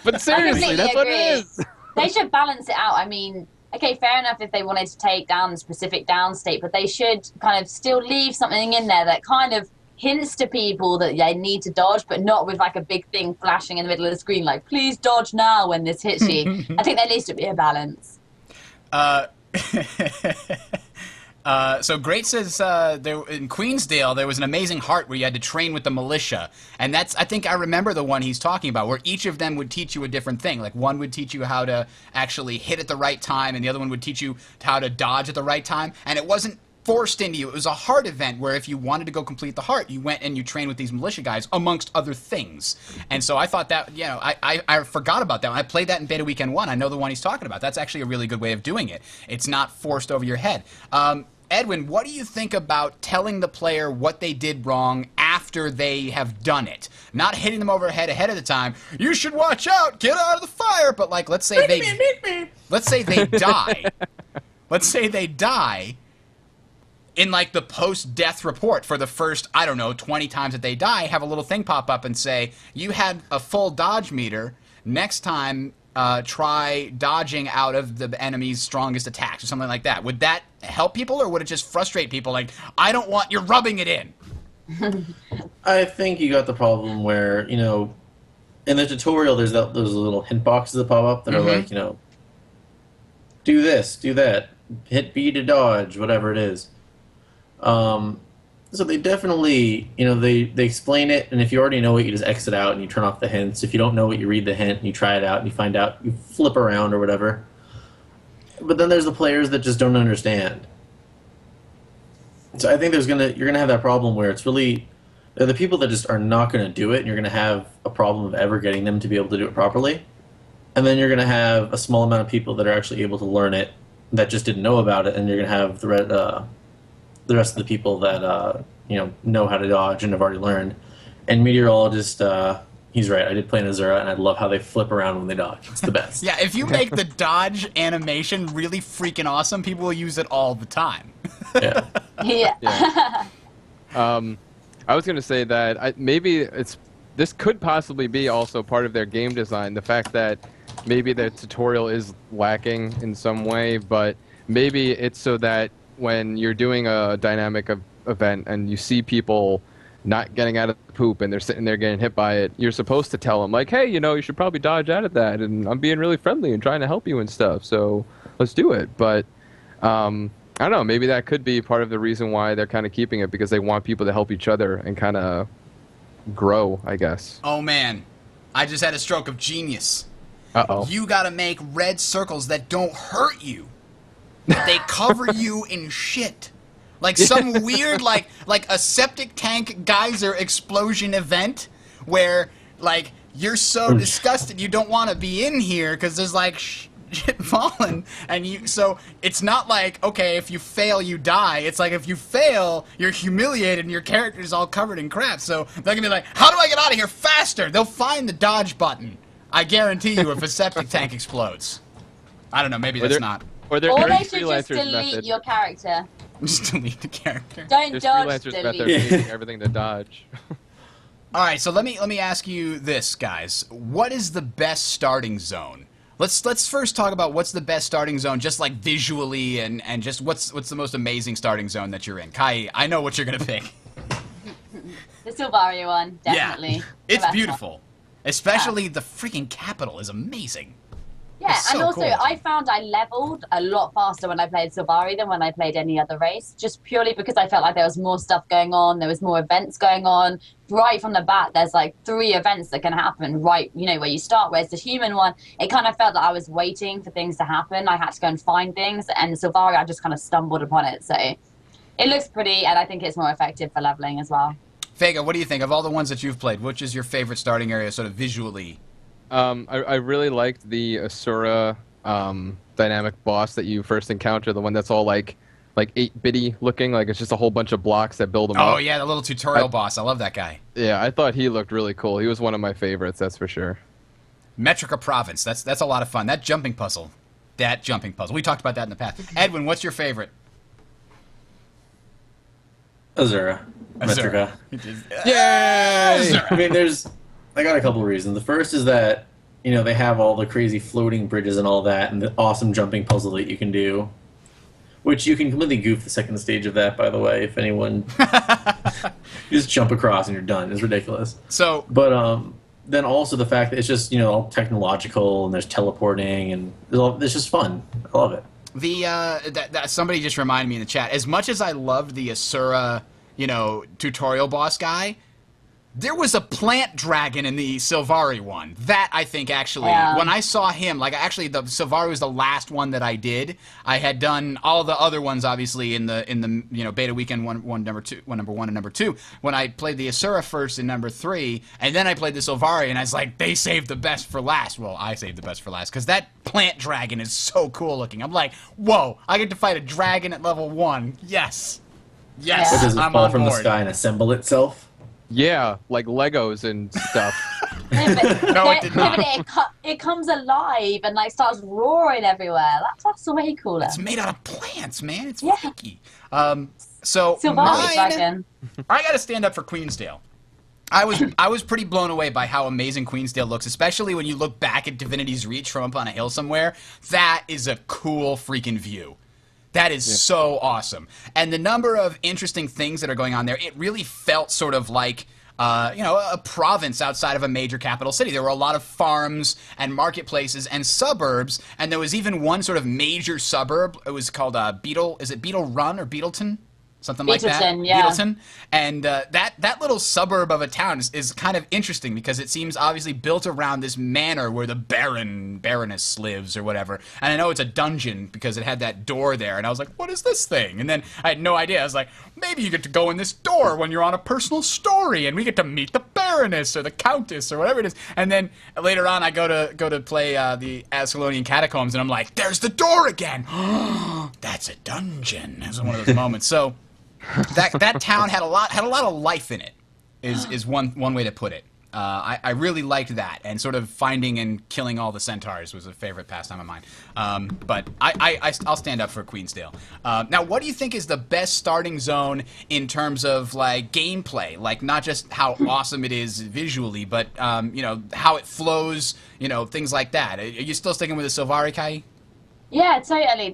But seriously, that's what it is. They should balance it out. I mean, okay, fair enough if they wanted to take down the specific down state, but they should kind of still leave something in there that kind of hints to people that they need to dodge, but not with like a big thing flashing in the middle of the screen, like, please dodge now when this hits you. I think there needs to be a balance. So Great says there in Queensdale there was an amazing heart where you had to train with the militia, and that's I think I remember the one he's talking about, where each of them would teach you a different thing. Like one would teach you how to actually hit at the right time, and the other one would teach you how to dodge at the right time. And it wasn't forced into you. It was a heart event where if you wanted to go complete the heart, you went and you trained with these militia guys amongst other things. And so I thought that, you know, I forgot about that. When I played that in Beta Weekend 1, I know the one he's talking about. That's actually a really good way of doing it. It's not forced over your head. Edwin, what do you think about telling the player what they did wrong after they have done it? Not hitting them over the head ahead of the time. You should watch out. Get out of the fire. But like, let's say they die. Let's say they die in like the post-death report for the first, I don't know, 20 times that they die, have a little thing pop up and say, you had a full dodge meter. Next time, try dodging out of the enemy's strongest attacks or something like that. Would that help people, or would it just frustrate people? Like, I don't want, you're rubbing it in. I think you got the problem where, you know, in the tutorial there's those little hint boxes that pop up that are like, you know, do this, do that, hit B to dodge, whatever it is. So they definitely, you know, they explain it, and if you already know it, you just exit out and you turn off the hints. If you don't know it, you read the hint and you try it out and you find out, you flip around or whatever. But then there's the players that just don't understand. So I think you're gonna have that problem where it's really, they're the people that just are not gonna do it, and you're gonna have a problem of ever getting them to be able to do it properly. And then you're gonna have a small amount of people that are actually able to learn it that just didn't know about it, and you're gonna have the rest of the people that you know how to dodge and have already learned. And Meteorologist, he's right. I did play in Azura, and I love how they flip around when they dodge. It's the best. Yeah, if you make the dodge animation really freaking awesome, people will use it all the time. Yeah. Yeah. I was going to say that maybe this could possibly be also part of their game design. The fact that maybe the tutorial is lacking in some way, but maybe it's so that when you're doing a dynamic event and you see people not getting out of the poop and they're sitting there getting hit by it, you're supposed to tell them, like, hey, you know, you should probably dodge out of that, and I'm being really friendly and trying to help you and stuff, so let's do it. But I don't know, maybe that could be part of the reason why they're kind of keeping it, because they want people to help each other and kind of grow, I guess. Oh, man. I just had a stroke of genius. Uh-oh. You gotta make red circles that don't hurt you. They cover you in shit. Like some weird, like a septic tank geyser explosion event where, like, you're so disgusted you don't want to be in here because there's, like, shit falling. And so it's not like, okay, if you fail, you die. It's like if you fail, you're humiliated and your character's all covered in crap. So they're going to be like, how do I get out of here faster? They'll find the dodge button. I guarantee you if a septic tank explodes. I don't know, maybe that's not. Or they should just delete your character. Just delete the character. There's dodge, freelancers delete. method of changing everything to dodge. All right, so let me ask you this, guys. What is the best starting zone? Let's first talk about what's the best starting zone, just like visually, and just what's the most amazing starting zone that you're in. Kai, I know what you're gonna pick. The Silvaria one, definitely. Yeah, it's beautiful. One. Especially the freaking capital is amazing. Yeah, so and also cool. I found I leveled a lot faster when I played Silvari than when I played any other race, just purely because I felt like there was more stuff going on, there was more events going on. Right from the bat, there's like 3 events that can happen right, you know, where you start. Whereas the human one, it kind of felt that I was waiting for things to happen. I had to go and find things, and Silvari, I just kind of stumbled upon it. So it looks pretty, and I think it's more effective for leveling as well. Vega, what do you think? Of all the ones that you've played, which is your favorite starting area, sort of visually? I really liked the Asura dynamic boss that you first encounter, the one that's all like 8-bitty looking, like it's just a whole bunch of blocks that build them up. Oh yeah, the little tutorial boss. I love that guy. Yeah, I thought he looked really cool. He was one of my favorites, that's for sure. Metrica Province. That's a lot of fun. That jumping puzzle. We talked about that in the past. Edwin, what's your favorite? Azura. Metrica. Yay! I mean, I got a couple of reasons. The first is that, you know, they have all the crazy floating bridges and all that, and the awesome jumping puzzle that you can do, which you can completely goof the second stage of that, by the way, if anyone... You just jump across and you're done. It's ridiculous. So... But then also the fact that it's just, you know, all technological, and there's teleporting, and it's just fun. I love it. Somebody just reminded me in the chat. As much as I loved the Asura, tutorial boss guy, there was a plant dragon in the Sylvari one. That, I think, actually, when I saw him, the Sylvari was the last one that I did. I had done all the other ones, obviously, in the beta weekend number one and number two. When I played the Asura first in number 3, and then I played the Sylvari, and I was like, they saved the best for last. Well, I saved the best for last, because that plant dragon is so cool looking. I'm like, whoa, I get to fight a dragon at level 1. Yes. Yes, What, does it I'm fall on from the board. sky and assemble itself? Yeah, like Legos and stuff. No, it did not. It comes alive and starts roaring everywhere. That's way cooler. It's made out of plants, man. It's Yeah. freaky. So Sylvari mine, dragon. I got to stand up for Queensdale. I was pretty blown away by how amazing Queensdale looks, especially when you look back at Divinity's Reach from up on a hill somewhere. That is a cool freaking view. That is so awesome. And the number of interesting things that are going on there, it really felt sort of like, a province outside of a major capital city. There were a lot of farms and marketplaces and suburbs, and there was even one sort of major suburb. It was called Beetle Run or Beetleton? Something like that. Beetleton, yeah. Beetleton. And that little suburb of a town is kind of interesting because it seems obviously built around this manor where the Baroness lives or whatever. And I know it's a dungeon because it had that door there. And I was like, what is this thing? And then I had no idea. I was like, maybe you get to go in this door when you're on a personal story and we get to meet the Baroness or the Countess or whatever it is. And then later on I go to play the Ascalonian Catacombs and I'm like, there's the door again. That's a dungeon. It was one of those moments. So that town had a lot of life in it, is one way to put it. I really liked that, and sort of finding and killing all the centaurs was a favorite pastime of mine. But I'll stand up for Queensdale. Now, what do you think is the best starting zone in terms of gameplay? Not just how awesome it is visually, but how it flows, things like that. Are you still sticking with the Sylvari, Kai? Yeah, totally.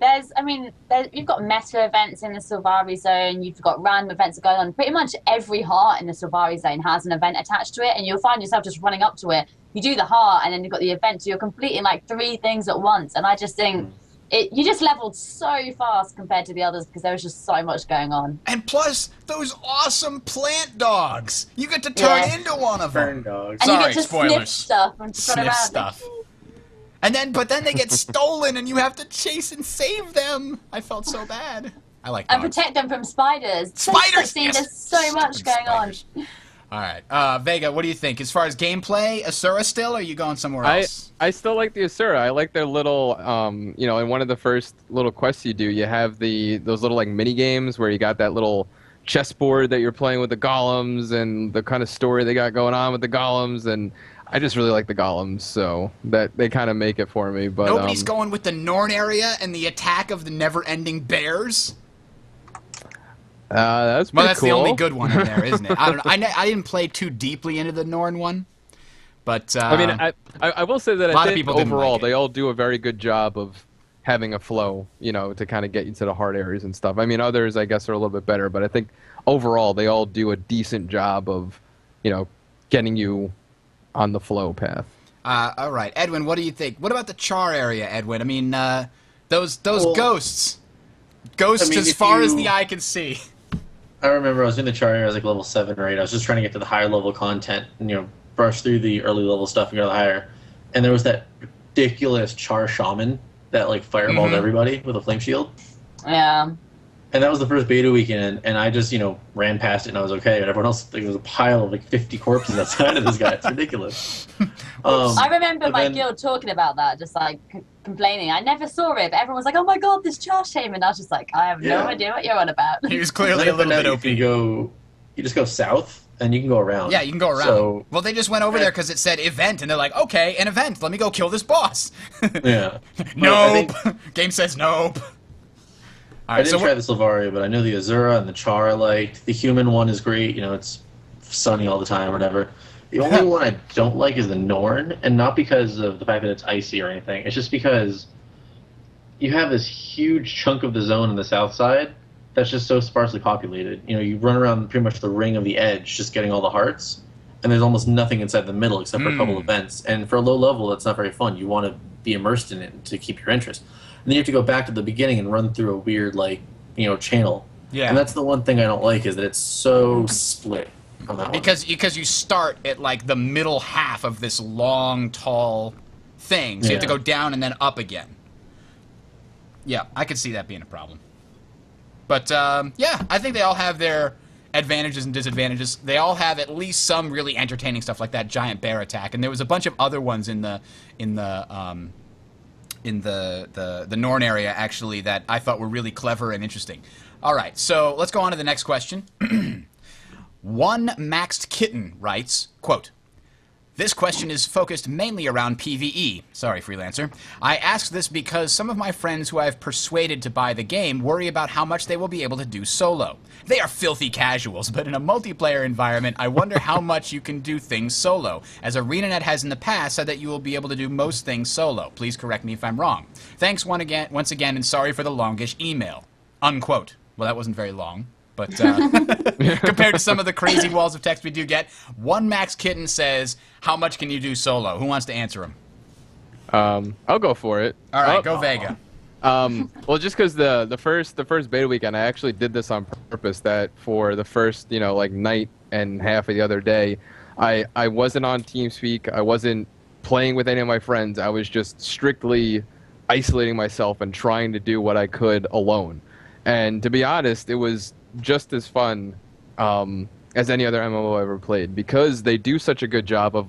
You've got meta events in the Sylvari zone. You've got random events going on. Pretty much every heart in the Sylvari zone has an event attached to it, and you'll find yourself just running up to it. You do the heart, and then you've got the event, so you're completing 3 things at once. And I just think you just leveled so fast compared to the others because there was just so much going on. And plus, those awesome plant dogs. You get to turn into one of them. Burn dogs. And Sorry, you get to spoilers. sniff stuff and run Sniff around. stuff. But then they get stolen and you have to chase and save them. I felt so bad. I like And dogs. protect them from spiders. Spiders! There's Yes! so much Stupid going on. spiders. All right. Vega, what do you think? As far as gameplay, Asura still, or are you going somewhere else? I still like the Asura. I like their little, in one of the first little quests you do, you have those little mini games where you got that little chessboard that you're playing with the golems and the kind of story they got going on with the golems, and I just really like the golems, so that they kind of make it for me. But Nobody's going with the Norn area and the attack of the never-ending bears? That's pretty Well, that's cool. the only good one in there, isn't it? I don't know. I didn't play too deeply into the Norn one, but I mean, I will say that a lot I of think people didn't overall like it. they all do a very good job of having a flow, to kind of get you to the hard areas and stuff. I mean, others I guess are a little bit better, but I think overall they all do a decent job of, getting you on the flow path. All right, Edwin, what do you think? What about the Char area, Edwin? I mean, those ghosts as far as the eye can see. I remember I was in the char area, I was level 7 or 8. I was just trying to get to the higher level content and, brush through the early level stuff and go higher. And there was that ridiculous char shaman that fireballed everybody with a flame shield. Yeah. And that was the first beta weekend, and I just, ran past it and I was okay. And everyone else, there was a pile of 50 corpses outside of this guy. It's ridiculous. I remember my then- guild talking about that, just complaining. I never saw it, but everyone was like, "Oh my god, this char shaman!" I was just like, "I have no Yeah. idea what you're on about." He was clearly a little bit OP. You just go south and you can go around. Yeah, you can go around. So, Well, they just went over there because it said event, and they're like, okay, an event. Let me go kill this boss. yeah. Nope. Game says nope. All I right, didn't so try the Sylvari, but I know the Azura and the Char I liked. The human one is great. It's sunny all the time or whatever. The only one I don't like is the Norn, and not because of the fact that it's icy or anything. It's just because you have this huge chunk of the zone on the south side that's just so sparsely populated. You run around pretty much the ring of the edge just getting all the hearts, and there's almost nothing inside the middle except for a couple events. And for a low level, that's not very fun. You want to be immersed in it to keep your interest. then you have to go back to the beginning and run through a weird channel. Yeah. And that's the one thing I don't like, is that it's so split on that one. Because you start at like the middle half of this long, tall thing, so you have to go down and then up again. Yeah, I could see that being a problem. But yeah, I think they all have their advantages and disadvantages. They all have at least some really entertaining stuff, like that giant bear attack, and there was a bunch of other ones in the Norn area actually that I thought were really clever and interesting. All right, so let's go on to the next question. One Maxed Kitten writes, quote, "This question is focused mainly around PvE. Sorry, freelancer. I ask this because some of my friends who I've persuaded to buy the game worry about how much they will be able to do solo. They are filthy casuals, but in a multiplayer environment, I wonder how much you can do things solo, as ArenaNet has in the past said that you will be able to do most things solo. Please correct me if I'm wrong. Thanks once again, and sorry for the longish email." Unquote. Well, that wasn't very long. But compared to some of the crazy walls of text we do get, One Max Kitten says, "How much can you do solo?" Who wants to answer him? I'll go for it. All right, go Vega. Well, just because the first beta weekend, I actually did this on purpose. That for the first night and half of the other day, I wasn't on TeamSpeak. I wasn't playing with any of my friends. I was just strictly isolating myself and trying to do what I could alone. And to be honest, it was just as fun as any other MMO I ever played, because they do such a good job of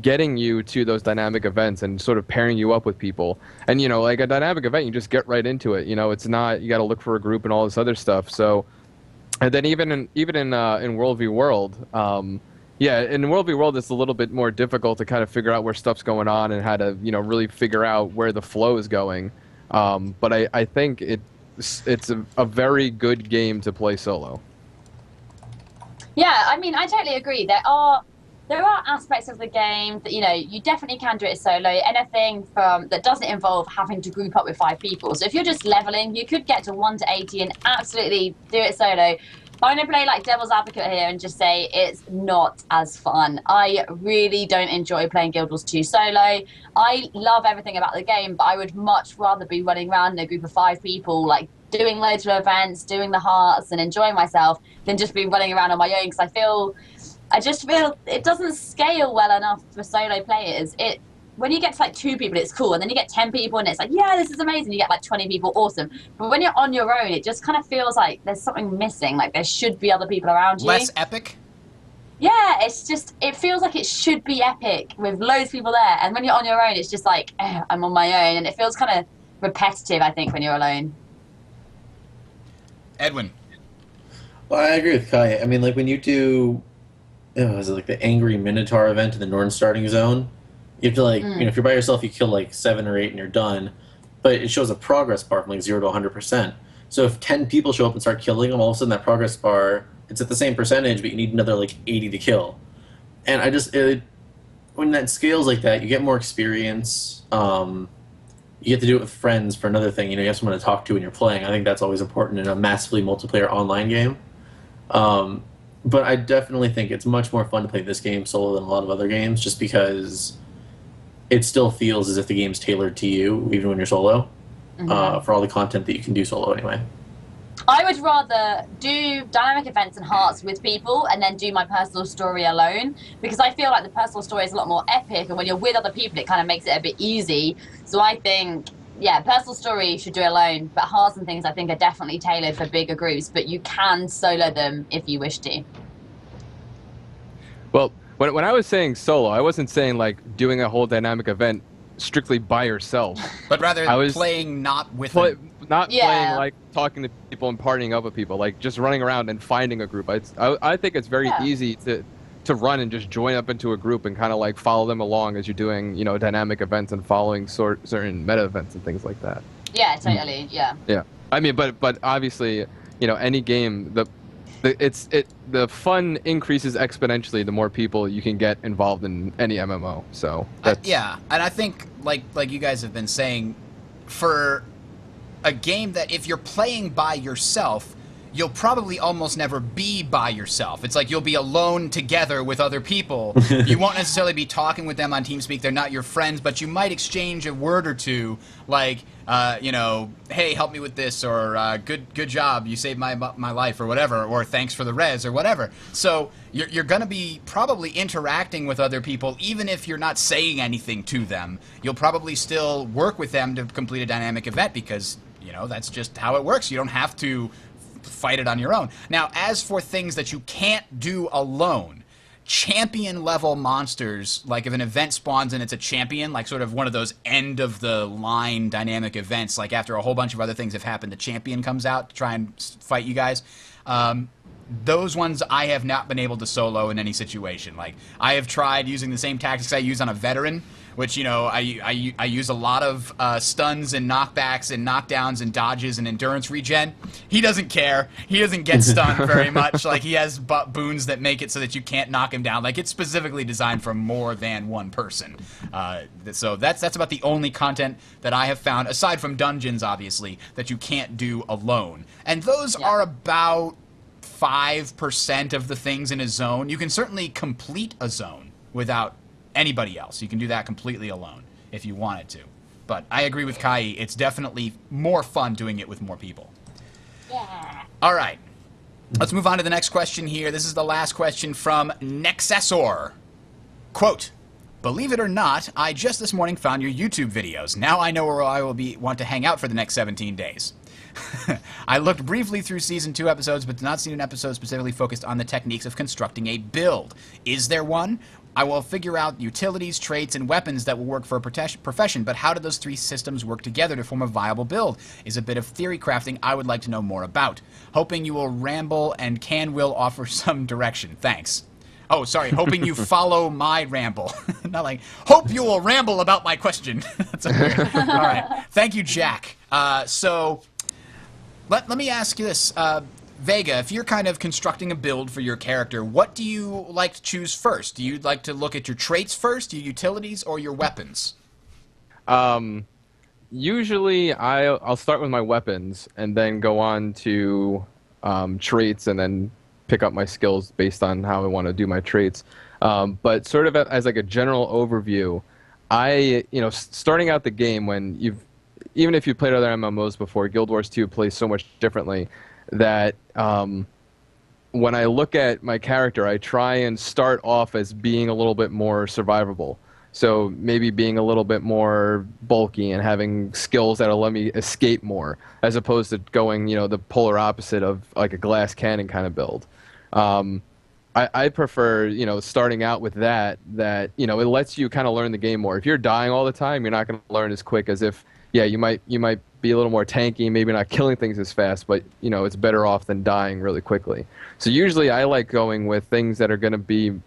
getting you to those dynamic events and sort of pairing you up with people. And like a dynamic event, you just get right into it. It's not, you got to look for a group and all this other stuff. So, and then even in World v World, in World v World, it's a little bit more difficult to kind of figure out where stuff's going on and how to really figure out where the flow is going. But I think it's a very good game to play solo. Yeah, I mean, I totally agree. There are aspects of the game that you definitely can do it solo. Anything that doesn't involve having to group up with 5 people. So if you're just leveling, you could get to 1 to 80 and absolutely do it solo. I'm going to play like devil's advocate here and just say it's not as fun. I really don't enjoy playing Guild Wars 2 solo. I love everything about the game, but I would much rather be running around in a group of 5 people, like doing loads of events, doing the hearts and enjoying myself, than just be running around on my own, because I just feel it doesn't scale well enough for solo players. When you get to like 2 people, it's cool, and then you get 10 people and it's like, yeah, this is amazing. You get like 20 people, awesome. But when you're on your own, it just kind of feels like there's something missing, like there should be other people around you. Less epic? Yeah, it feels like it should be epic with loads of people there, and when you're on your own, it's just like, I'm on my own, and it feels kind of repetitive, I think, when you're alone. Edwin. Well, I agree with Kai. I mean, like when you do, is it like the Angry Minotaur event in the Norn starting zone? You have to if you're by yourself, you kill like 7 or 8 and you're done. But it shows a progress bar from like 0 to 100%. So if 10 people show up and start killing them, all of a sudden that progress bar, it's at the same percentage, but you need another like 80 to kill. And when that scales like that, you get more experience. You get to do it with friends for another thing. You have someone to talk to when you're playing. I think that's always important in a massively multiplayer online game. But I definitely think it's much more fun to play this game solo than a lot of other games, just because it still feels as if the game's tailored to you, even when you're solo, for all the content that you can do solo anyway. I would rather do dynamic events and hearts with people and then do my personal story alone, because I feel like the personal story is a lot more epic, and when you're with other people, it kind of makes it a bit easy. So I think, yeah, personal story you should do alone, but hearts and things I think are definitely tailored for bigger groups, but you can solo them if you wish to. Well, when I was saying solo, I wasn't saying like doing a whole dynamic event strictly by yourself. But rather playing not with them. Not playing like talking to people and partying up with people, like just running around and finding a group. I think it's very easy to run and just join up into a group and kind of like follow them along as you're doing, dynamic events and following certain meta events and things like that. Yeah, totally. Yeah. Yeah. I mean, but obviously, any game, the fun increases exponentially the more people you can get involved in any MMO. So that's... yeah, and I think like you guys have been saying, for a game that if you're playing by yourself, you'll probably almost never be by yourself. It's like you'll be alone together with other people. You won't necessarily be talking with them on TeamSpeak. They're not your friends, but you might exchange a word or two, like, hey, help me with this, or good job, you saved my life, or whatever, or thanks for the res, or whatever. So you're going to be probably interacting with other people, even if you're not saying anything to them. You'll probably still work with them to complete a dynamic event because, that's just how it works. You don't have to fight it on your own. Now, as for things that you can't do alone, champion level monsters, like if an event spawns and it's a champion, like sort of one of those end of the line dynamic events, like after a whole bunch of other things have happened, the champion comes out to try and fight you guys. Those ones I have not been able to solo in any situation. Like, I have tried using the same tactics I use on a veteran, which, I use a lot of stuns and knockbacks and knockdowns and dodges and endurance regen. He doesn't care. He doesn't get stunned very much. Like, he has boons that make it so that you can't knock him down. Like, it's specifically designed for more than one person. So that's about the only content that I have found, aside from dungeons, obviously, that you can't do alone. And those are about 5% of the things in a zone. You can certainly complete a zone without anybody else. You can do that completely alone if you wanted to. But I agree with Kai. It's definitely more fun doing it with more people. Yeah. All right. Let's move on to the next question here. This is the last question from Nexessor. Quote, believe it or not, I just this morning found your YouTube videos. Now I know where I will want to hang out for the next 17 days. I looked briefly through Season 2 episodes, but did not see an episode specifically focused on the techniques of constructing a build. Is there one? I will figure out utilities, traits, and weapons that will work for a profession, but how do those three systems work together to form a viable build? Is a bit of theory crafting I would like to know more about. Hoping you will ramble and will offer some direction. Thanks. Oh, sorry, hoping you follow my ramble. Not like, hope you will ramble about my question. That's weird. All right. Thank you, Jack. So let me ask you this. Vega, if you're kind of constructing a build for your character, what do you like to choose first? Do you like to look at your traits first, your utilities, or your weapons? Usually I'll start with my weapons and then go on to traits and then pick up my skills based on how I want to do my traits. But sort of as like a general overview, starting out the game even if you played other MMOs before, Guild Wars 2 plays so much differently that when I look at my character, I try and start off as being a little bit more survivable. So maybe being a little bit more bulky and having skills that'll let me escape more, as opposed to going, the polar opposite of like a glass cannon kind of build. I prefer, starting out with that it lets you kind of learn the game more. If you're dying all the time, you're not going to learn as quick as if, you might be a little more tanky, maybe not killing things as fast, but it's better off than dying really quickly. So usually I like going with things that are going to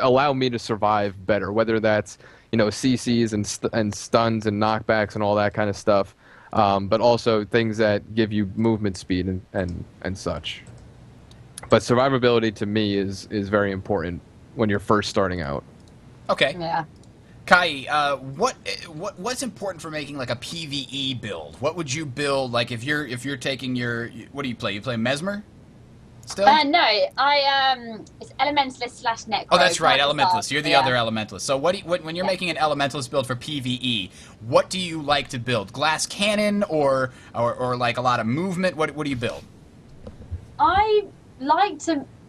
allow me to survive better, whether that's CCs and stuns and knockbacks and all that kind of stuff, but also things that give you movement speed and such. But survivability to me is very important when you're first starting out. Okay. Yeah. Kai, what's important for making like a PvE build? What would you build like if you're taking what do you play? You play Mesmer? Still? No, it's Elementalist / Necro. Oh, that's right, Elementalist. You're the other Elementalist. So when you're making an Elementalist build for PvE, what do you like to build? Glass cannon or like a lot of movement? What do you build?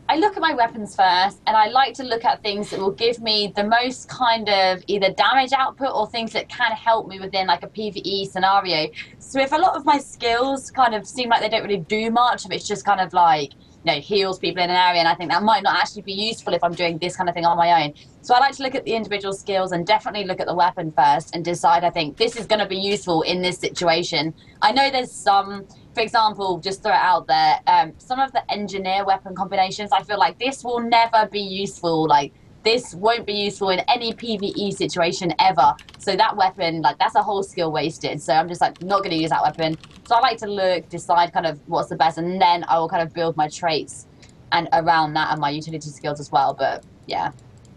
I look at my weapons first, and I like to look at things that will give me the most kind of either damage output or things that can help me within like a PvE scenario. So if a lot of my skills kind of seem like they don't really do much, if it's just kind of like, heals people in an area, and I think that might not actually be useful if I'm doing this kind of thing on my own. So I like to look at the individual skills and definitely look at the weapon first and decide, I think, this is going to be useful in this situation. I know there's some, for example, just throw it out there, some of the engineer weapon combinations, I feel like this will never be useful. Like, this won't be useful in any PvE situation ever. So that weapon, like, that's a whole skill wasted. So I'm just like, not going to use that weapon. So I like to decide kind of what's the best, and then I will kind of build my traits and around that and my utility skills as well. But yeah,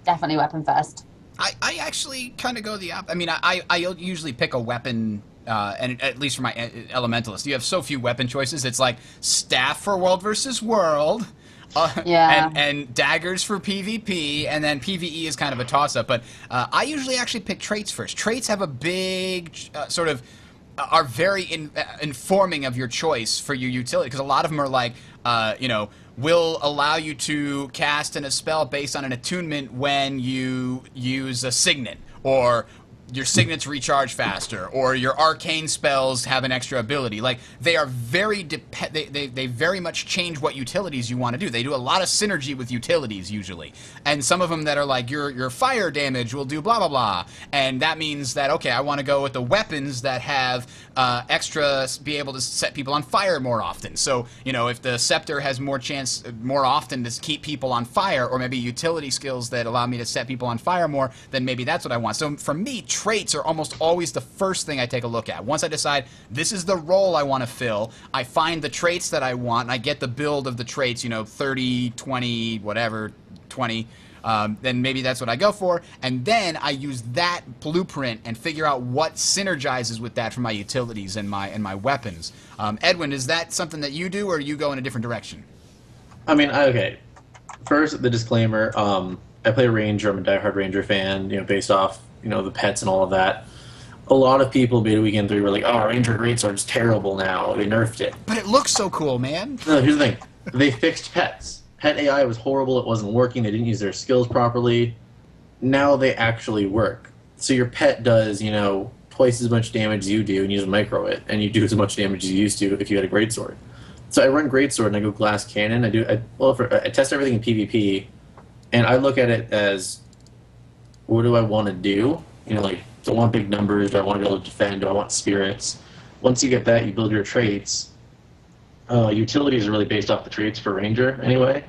definitely weapon first. I actually kind of go the opposite. I mean, I usually pick a weapon and at least for my elementalist, you have so few weapon choices. It's like staff for world versus world. And daggers for PvP, and then PvE is kind of a toss-up. But I usually actually pick traits first. Traits have a big sort of are very informing of your choice for your utility, because a lot of them are like, will allow you to cast a spell based on an attunement when you use a signet, or your signets recharge faster, or your arcane spells have an extra ability. Like, they are very they very much change what utilities you want to do. They do a lot of synergy with utilities usually, and some of them that are like your fire damage will do blah blah blah, and that means that, okay, I want to go with the weapons that have extra, be able to set people on fire more often. So if the scepter has more often to keep people on fire, or maybe utility skills that allow me to set people on fire more, then maybe that's what I want. So for me, traits are almost always the first thing I take a look at. Once I decide this is the role I want to fill, I find the traits that I want, and I get the build of the traits, 30, 20, whatever, 20, then maybe that's what I go for, and then I use that blueprint and figure out what synergizes with that for my utilities and my weapons. Edwin, is that something that you do, or you go in a different direction? I mean, okay. First, the disclaimer, I play Ranger. I'm a diehard Ranger fan, based off the pets and all of that. A lot of people Beta Weekend 3 were like, oh, Ranger Greatsword's terrible now. They nerfed it. But it looks so cool, man. No, here's the thing. They fixed pets. Pet AI was horrible. It wasn't working. They didn't use their skills properly. Now they actually work. So your pet does, twice as much damage as you do, and you just micro it, and you do as much damage as you used to if you had a Greatsword. So I run Greatsword, and I go Glass Cannon. I test everything in PvP, and I look at it as, what do I want to do? Do I want big numbers? Do I want to be able to defend? Do I want spirits? Once you get that, you build your traits. Utilities are really based off the traits for Ranger, anyway.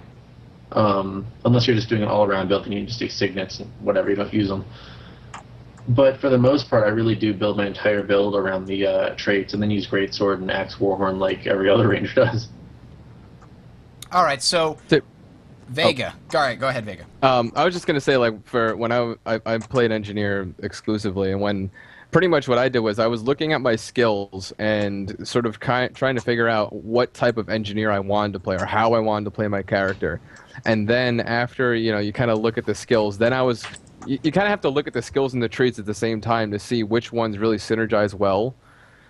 Unless you're just doing an all-around build, and you just do signets and whatever, you don't use them. But for the most part, I really do build my entire build around the traits, and then use Greatsword and Axe Warhorn like every other Ranger does. All right, so Vega. Oh. All right, go ahead, Vega. I was just gonna say, like, for when I played Engineer exclusively, and when pretty much what I did was I was looking at my skills and sort of trying to figure out what type of Engineer I wanted to play, or how I wanted to play my character. And then after you kind of look at the skills, then you kind of have to look at the skills and the traits at the same time to see which ones really synergize well.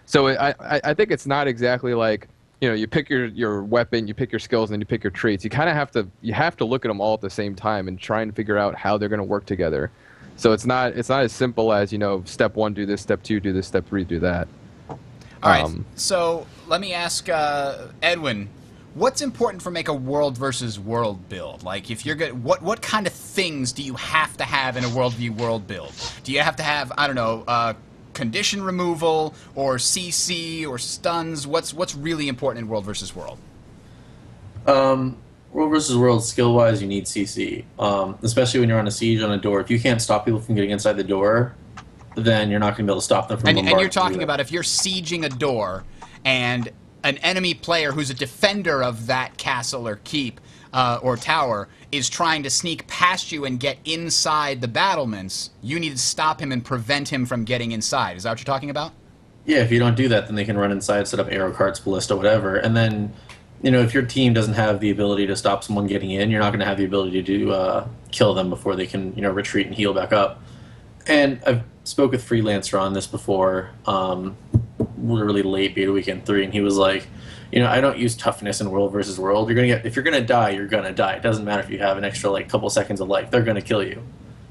So I think it's not exactly like, you pick your weapon, you pick your skills, and then you pick your traits. You kind of have to look at them all at the same time and try and figure out how they're going to work together. So it's not as simple as, step 1 do this, step 2 do this, step 3 do that. All right. So let me ask Edwin, what's important for make a world versus world build? Like, if you're good, what kind of things do you have to have in a world build? Do you have to have, I don't know, condition removal, or CC, or stuns? What's really important in world versus world? World versus world, skill-wise, you need CC. Especially when you're on a siege on a door. If you can't stop people from getting inside the door, then you're not going to be able to stop them from bombarding. And you're talking about if you're sieging a door, and an enemy player who's a defender of that castle or keep or tower is trying to sneak past you and get inside the battlements, you need to stop him and prevent him from getting inside. Is that what you're talking about? Yeah, if you don't do that, then they can run inside, set up arrow carts, ballista, whatever. And then, if your team doesn't have the ability to stop someone getting in, you're not going to have the ability to kill them before they can, retreat and heal back up. And I've spoke with Freelancer on this before, really late Beta Weekend 3, and he was like, I don't use toughness in world versus world. If you're gonna die, you're gonna die. It doesn't matter if you have an extra couple seconds of life. They're gonna kill you.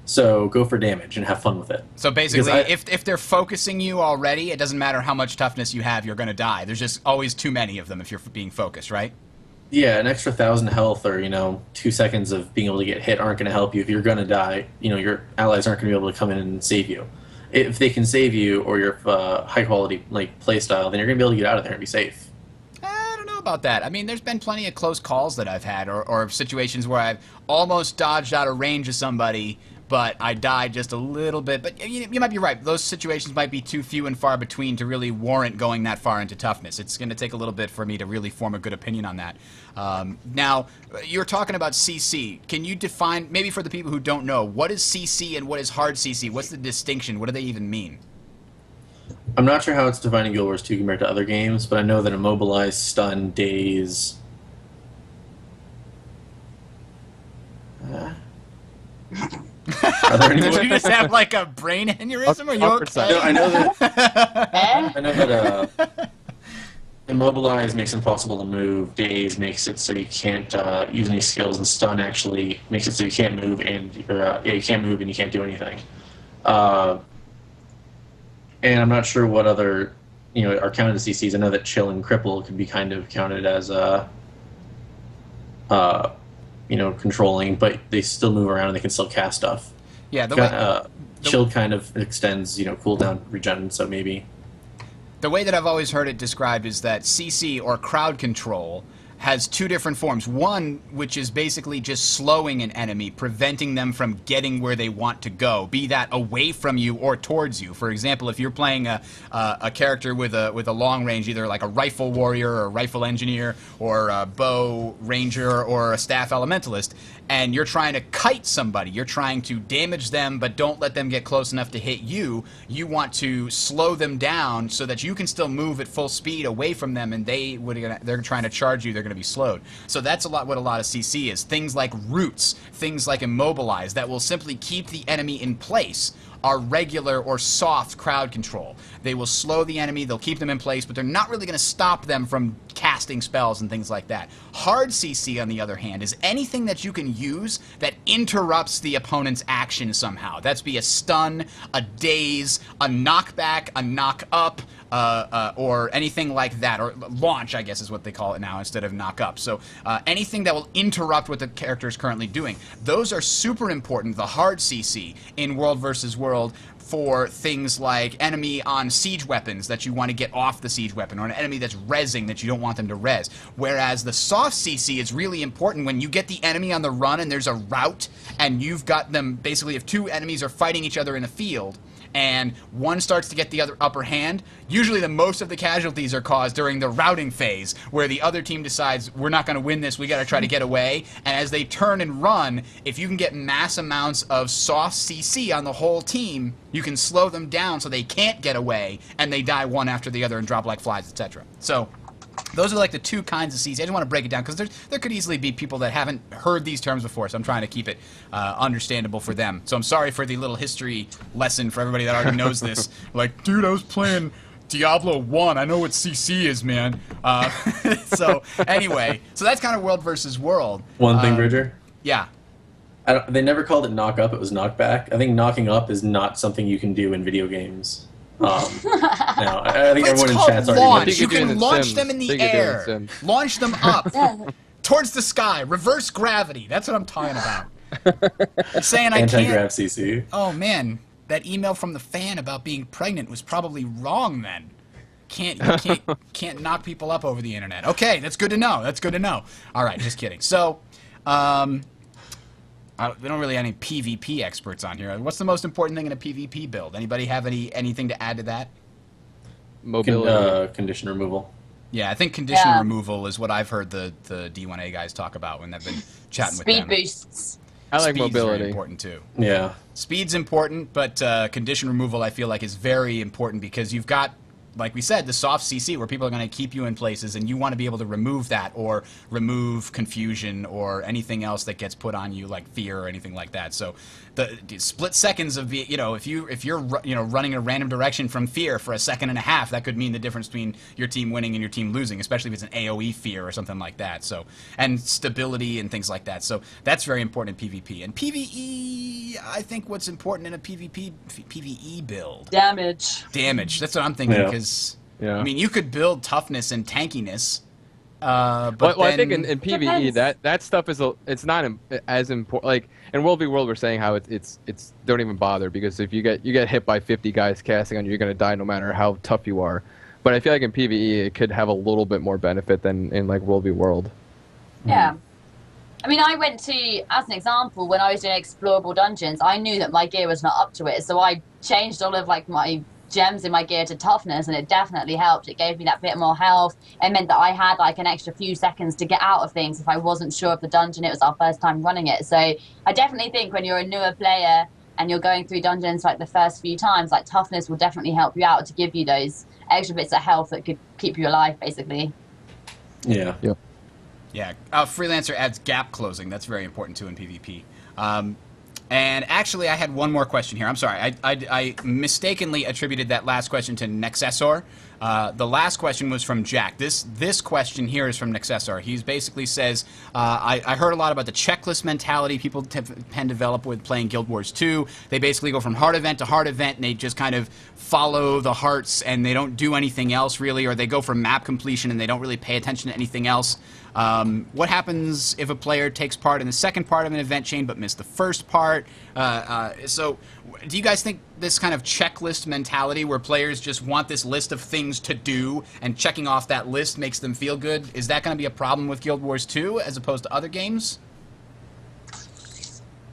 So go for damage and have fun with it. So basically, if they're focusing you already, it doesn't matter how much toughness you have, you're gonna die. There's just always too many of them if you're being focused, right? Yeah, an extra 1,000 health or 2 seconds of being able to get hit aren't gonna help you. If you're gonna die, your allies aren't gonna be able to come in and save you. If they can save you, or your high quality play style, then you're gonna be able to get out of there and be safe. I don't know about that. I mean, there's been plenty of close calls that I've had, or situations where I've almost dodged out of range of somebody, but I died just a little bit. But you might be right. Those situations might be too few and far between to really warrant going that far into toughness. It's going to take a little bit for me to really form a good opinion on that. Now, you're talking about CC. Can you define, maybe for the people who don't know, what is CC and what is hard CC? What's the distinction? What do they even mean? I'm not sure how it's defined in Guild Wars 2 compared to other games, but I know that immobilize, stun, daze. Are there any Did more? you just have like a brain aneurysm? Are you Awkward okay? No, I know that. Eh? I know that. Immobilize makes it impossible to move. Daze makes it so you can't use any skills, and stun actually makes it so you can't move you can't move and you can't do anything. And I'm not sure what other are counted as CCs. I know that chill and cripple could be kind of counted as controlling, but they still move around and they can still cast stuff. Yeah, Chill kind of extends cooldown regen, so maybe. the way that I've always heard it described is that CC, or crowd control, has two different forms. One, which is basically just slowing an enemy, preventing them from getting where they want to go, be that away from you or towards you. For example, if you're playing a character with a long range, either like a rifle warrior or a rifle engineer or a bow ranger or a staff elementalist, and you're trying to kite somebody, you're trying to damage them but don't let them get close enough to hit you, you want to slow them down so that you can still move at full speed away from them, and they're trying to charge you, they're going to be slowed. So that's what a lot of CC is. Things like roots, things like immobilize, that will simply keep the enemy in place, are regular or soft crowd control. They will slow the enemy, they'll keep them in place, but they're not really going to stop them from casting spells and things like that. Hard CC, on the other hand, is anything that you can use that interrupts the opponent's action somehow. That's be a stun, a daze, a knockback, a knock up, or anything like that, or launch, I guess is what they call it now, instead of knock up. So anything that will interrupt what the character is currently doing. Those are super important, the hard CC, in World versus World, for things like enemy on siege weapons that you want to get off the siege weapon, or an enemy that's rezzing that you don't want them to res. Whereas the soft CC is really important when you get the enemy on the run and there's a rout, and you've got them, basically if two enemies are fighting each other in a field, and one starts to get the other upper hand, usually the most of the casualties are caused during the routing phase, where the other team decides, we're not going to win this, we got to try to get away, and as they turn and run, if you can get mass amounts of soft CC on the whole team, you can slow them down so they can't get away, and they die one after the other and drop like flies, etc. So those are like the two kinds of CC. I just want to break it down because there could easily be people that haven't heard these terms before, so I'm trying to keep it understandable for them. So I'm sorry for the little history lesson for everybody that already knows this. Like, dude, I was playing Diablo 1. I know what CC is, man. So anyway, so that's kind of World versus World. One thing, Bridger. Yeah. They never called it knock up, it was knockback. I think knocking up is not something you can do in video games. Now, I think It's everyone in called chat's launch. already You can launch Sims. them in the They could do it in air. Sims. Launch them up. Towards the sky. Reverse gravity. That's what I'm talking about. Saying I anti-grav can't... CC. Oh, man. That email from the fan about being pregnant was probably wrong then. Can't knock people up over the internet. Okay, that's good to know. That's good to know. All right, just kidding. So, we don't really have any PvP experts on here. What's the most important thing in a PvP build? Anybody have anything to add to that? Mobility. Condition removal. Yeah, I think condition removal is what I've heard the D1A guys talk about when they've been chatting with them. Speed boosts. I like Speed's very mobility. important too. Yeah. Speed's important, but condition removal I feel like is very important because you've got, like we said, the soft CC where people are going to keep you in places, and you want to be able to remove that or remove confusion or anything else that gets put on you, like fear or anything like that. So the split seconds of the, if you're running in a random direction from fear for a second and a half, that could mean the difference between your team winning and your team losing, especially if it's an AoE fear or something like that. So, and stability and things like that. So that's very important in PvP. And PvE, I think what's important in a PvE build. Damage. That's what I'm thinking, Yeah. because Yeah. I mean, you could build toughness and tankiness, but Well, I then, think in PvE Depends. that stuff is it's not as important. Like in World v World, we're saying how it's don't even bother, because if you get hit by 50 guys casting on you, you're gonna die no matter how tough you are. But I feel like in PvE it could have a little bit more benefit than in like World v World. Yeah. I mean, I went to, as an example, when I was doing explorable dungeons, I knew that my gear was not up to it, so I changed all of like my gems in my gear to toughness, and it definitely helped. It gave me that bit more health. It meant that I had like an extra few seconds to get out of things if I wasn't sure of the dungeon. It was our first time running it, so I definitely think when you're a newer player and you're going through dungeons like the first few times, like toughness will definitely help you out to give you those extra bits of health that could keep you alive, basically. Yeah. Yep. Yeah, Freelancer adds gap closing. That's very important too in PvP. And actually, I had one more question here. I'm sorry. I mistakenly attributed that last question to Nexessor. The last question was from Jack. This question here is from Nexessor. He basically says, I heard a lot about the checklist mentality people tend to develop with playing Guild Wars 2. They basically go from hard event to hard event, and they just kind of follow the hearts, and they don't do anything else, really, or they go for map completion, and they don't really pay attention to anything else. What happens if a player takes part in the second part of an event chain but missed the first part? So do you guys think this kind of checklist mentality where players just want this list of things to do and checking off that list makes them feel good, is that going to be a problem with Guild Wars 2 as opposed to other games?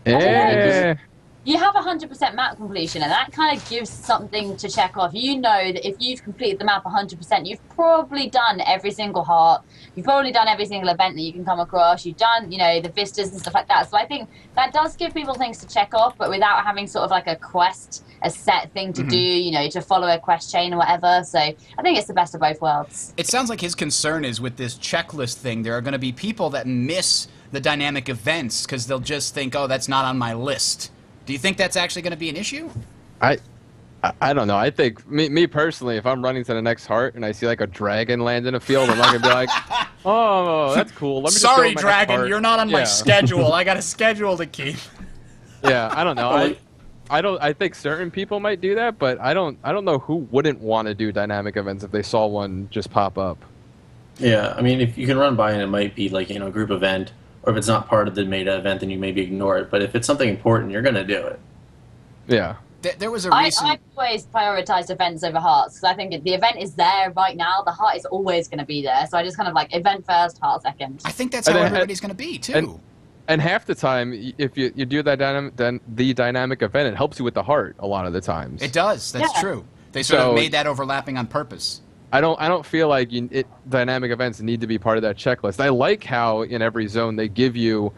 You have 100% map completion, and that kind of gives something to check off. You know that if you've completed the map 100%, you've probably done every single heart. You've probably done every single event that you can come across. You've done, the vistas and stuff like that. So I think that does give people things to check off, but without having sort of like a quest, a set thing to do, to follow a quest chain or whatever. So I think it's the best of both worlds. It sounds like his concern is with this checklist thing, there are going to be people that miss the dynamic events because they'll just think, oh, that's not on my list. Do you think that's actually going to be an issue? I don't know. I think me personally, if I'm running to the next heart and I see like a dragon land in a field, I'm not gonna be like, "Oh, that's cool." Let me just Sorry, go to my next dragon, heart. you're not on my schedule. I got a schedule to keep. Yeah, I don't know. I think certain people might do that, but I don't know who wouldn't want to do dynamic events if they saw one just pop up. Yeah, I mean, if you can run by and it might be like a group event, or if it's not part of the meta event, then you maybe ignore it. But if it's something important, you're gonna do it. Yeah. There was a recent... I've always prioritized events over hearts because I think the event is there right now. The heart is always going to be there. So I just kind of like event first, heart second. I think that's how everybody's going to be, too. And half the time, if you do that the dynamic event, it helps you with the heart a lot of the times. It does. That's true. They sort of made that overlapping on purpose. I don't feel like dynamic events need to be part of that checklist. I like how in every zone they give you,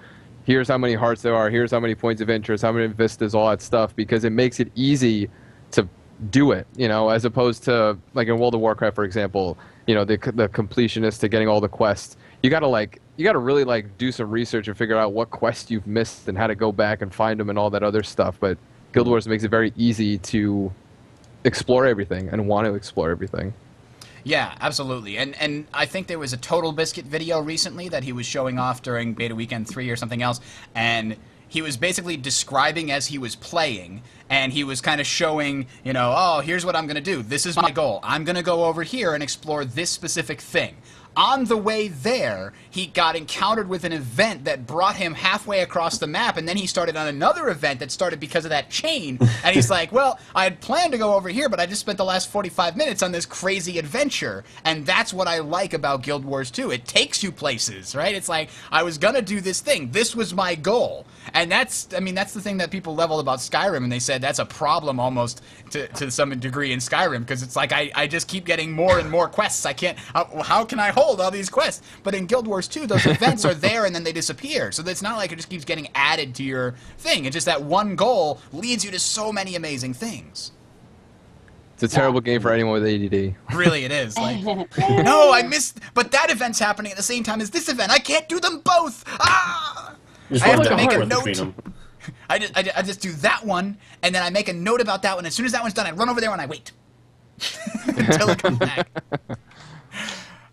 here's how many hearts there are, here's how many points of interest, how many vistas, all that stuff, because it makes it easy to do it, as opposed to, like in World of Warcraft, for example, the completionist to getting all the quests. You gotta really do some research and figure out what quests you've missed and how to go back and find them and all that other stuff. But Guild Wars makes it very easy to explore everything and want to explore everything. Yeah, absolutely. And I think there was a Total Biscuit video recently that he was showing off during Beta Weekend 3 or something else, and he was basically describing as he was playing, and he was kind of showing, oh, here's what I'm going to do. This is my goal. I'm going to go over here and explore this specific thing. On the way there, he got encountered with an event that brought him halfway across the map, and then he started on another event that started because of that chain. And he's like, well, I had planned to go over here, but I just spent the last 45 minutes on this crazy adventure. And that's what I like about Guild Wars 2. It takes you places, right? It's like, I was going to do this thing. This was my goal. And that's the thing that people leveled about Skyrim, and they said that's a problem almost to some degree in Skyrim, because it's like I just keep getting more and more quests. I can't, how can I hold all these quests? But in Guild Wars 2, those events are there and then they disappear. So it's not like it just keeps getting added to your thing. It's just that one goal leads you to so many amazing things. It's a terrible game for anyone with ADD. Really, it is. Like, no, I missed, but that event's happening at the same time as this event. I can't do them both. Ah! I have to make a note. I just do that one, and then I make a note about that one. As soon as that one's done, I run over there and I wait until it comes back.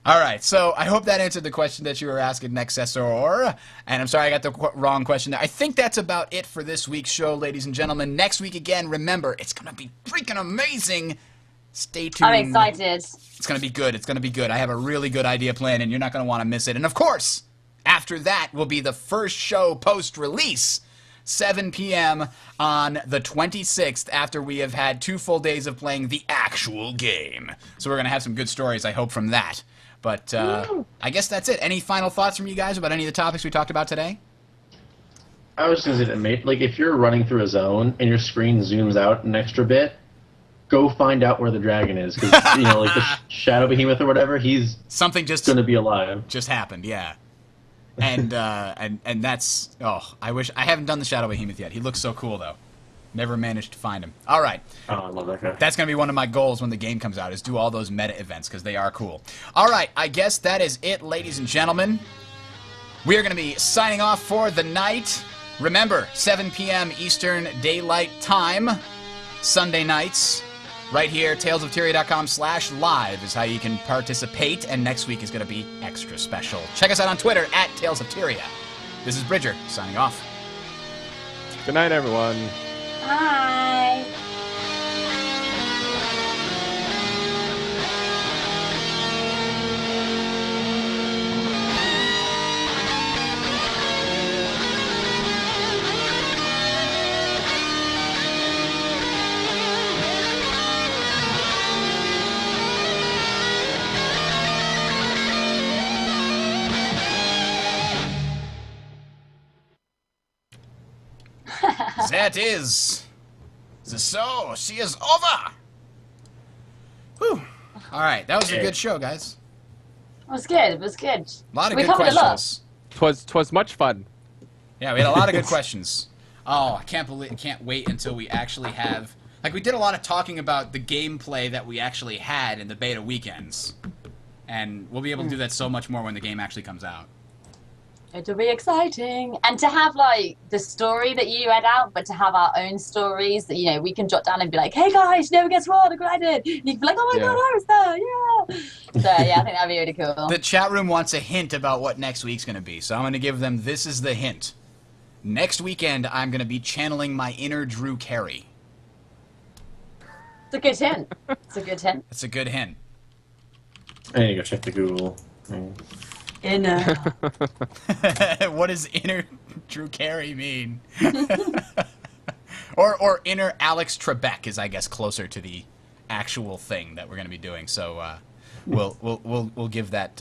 All right, so I hope that answered the question that you were asking, Nexessor. And I'm sorry I got the wrong question there. I think that's about it for this week's show, ladies and gentlemen. Next week, again, remember, it's going to be freaking amazing. Stay tuned. I'm excited. It's going to be good. It's going to be good. I have a really good idea planned, and you're not going to want to miss it. And, of course, after that will be the first show post-release, 7 p.m. on the 26th, after we have had 2 full days of playing the actual game. So we're going to have some good stories, I hope, from that. But I guess that's it. Any final thoughts from you guys about any of the topics we talked about today? I was going to say that, mate, like, if you're running through a zone and your screen zooms out an extra bit, go find out where the dragon is. Because, like the Shadow Behemoth or whatever, he's something just going to be alive. Just happened, yeah. And and that's, I wish, I haven't done the Shadow Behemoth yet. He looks so cool, though. Never managed to find him. All right. Oh, I love that guy. That's going to be one of my goals when the game comes out, is do all those meta events, because they are cool. All right, I guess that is it, ladies and gentlemen. We are going to be signing off for the night. Remember, 7 p.m. Eastern Daylight Time, Sunday nights, right here, talesoftyria.com/live is how you can participate, and next week is going to be extra special. Check us out on Twitter, @Tales of Tyria. This is Bridger, signing off. Good night, everyone. Bye. That is the show. She is over. Whew. All right, that was a good show, guys. It was good. It was good. A lot of We good covered a lot. questions. Twas much fun. Yeah, we had a lot of good questions. Oh, I can't wait until we actually have, like, we did a lot of talking about the gameplay that we actually had in the beta weekends, and we'll be able to do that so much more when the game actually comes out. It'll be exciting. And to have, like, the story that you read out, but to have our own stories that, you know, we can jot down and be like, hey, guys, never guess what? Look what I did. And you can be like, oh, my God, I was there. Yeah. So, yeah, I think that'd be really cool. The chat room wants a hint about what next week's going to be, so I'm going to give them, this is the hint. Next weekend, I'm going to be channeling my inner Drew Carey. It's a good hint. It's a good hint. It's a good hint. I need to go check the Google thing. Inner. What does inner Drew Carey mean? or inner Alex Trebek is, I guess, closer to the actual thing that we're going to be doing. So we'll give that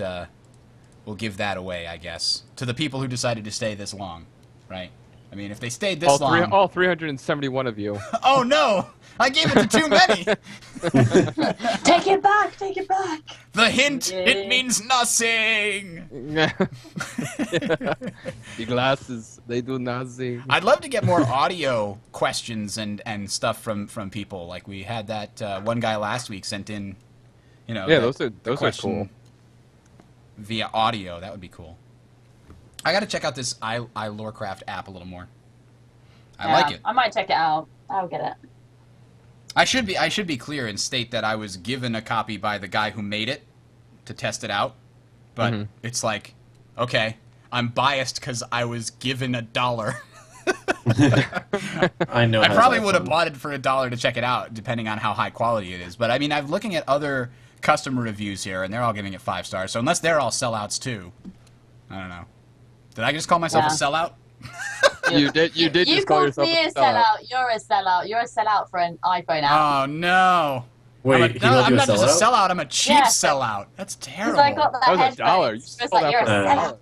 away, I guess, to the people who decided to stay this long, right? I mean, if they stayed this long, all 371 of you. Oh no! I gave it to too many. Take it back. Take it back. The hint, Yeah. it means nothing. The glasses, they do nothing. I'd love to get more audio questions and stuff from people. Like we had that one guy last week sent in, you know. Yeah, that- those are question cool. Via audio, that would be cool. I got to check out this iLorecraft app a little more. I like it. I might check it out. I'll get it. I should be clear and state that I was given a copy by the guy who made it to test it out. But it's like, okay, I'm biased because I was given $1. I know. I how probably that would have sounds. bought it for $1 to check it out, depending on how high quality it is. But I mean, I'm looking at other customer reviews here, and they're all giving it 5 stars. So unless they're all sellouts too, I don't know. Did I just call myself a sellout? You did You just call called yourself me a sellout. You're a sellout. You're a sellout for an iPhone app. Oh no! Wait, I'm he called I'm you a not just a sellout? sellout. I'm a cheap Yeah. sellout. That's terrible. Because I got That was that $1. You It's sold like, that you're a for sellout.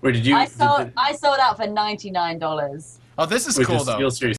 Wait, did you? I sold out for $99. Oh, this is Wait, cool just though. real serious.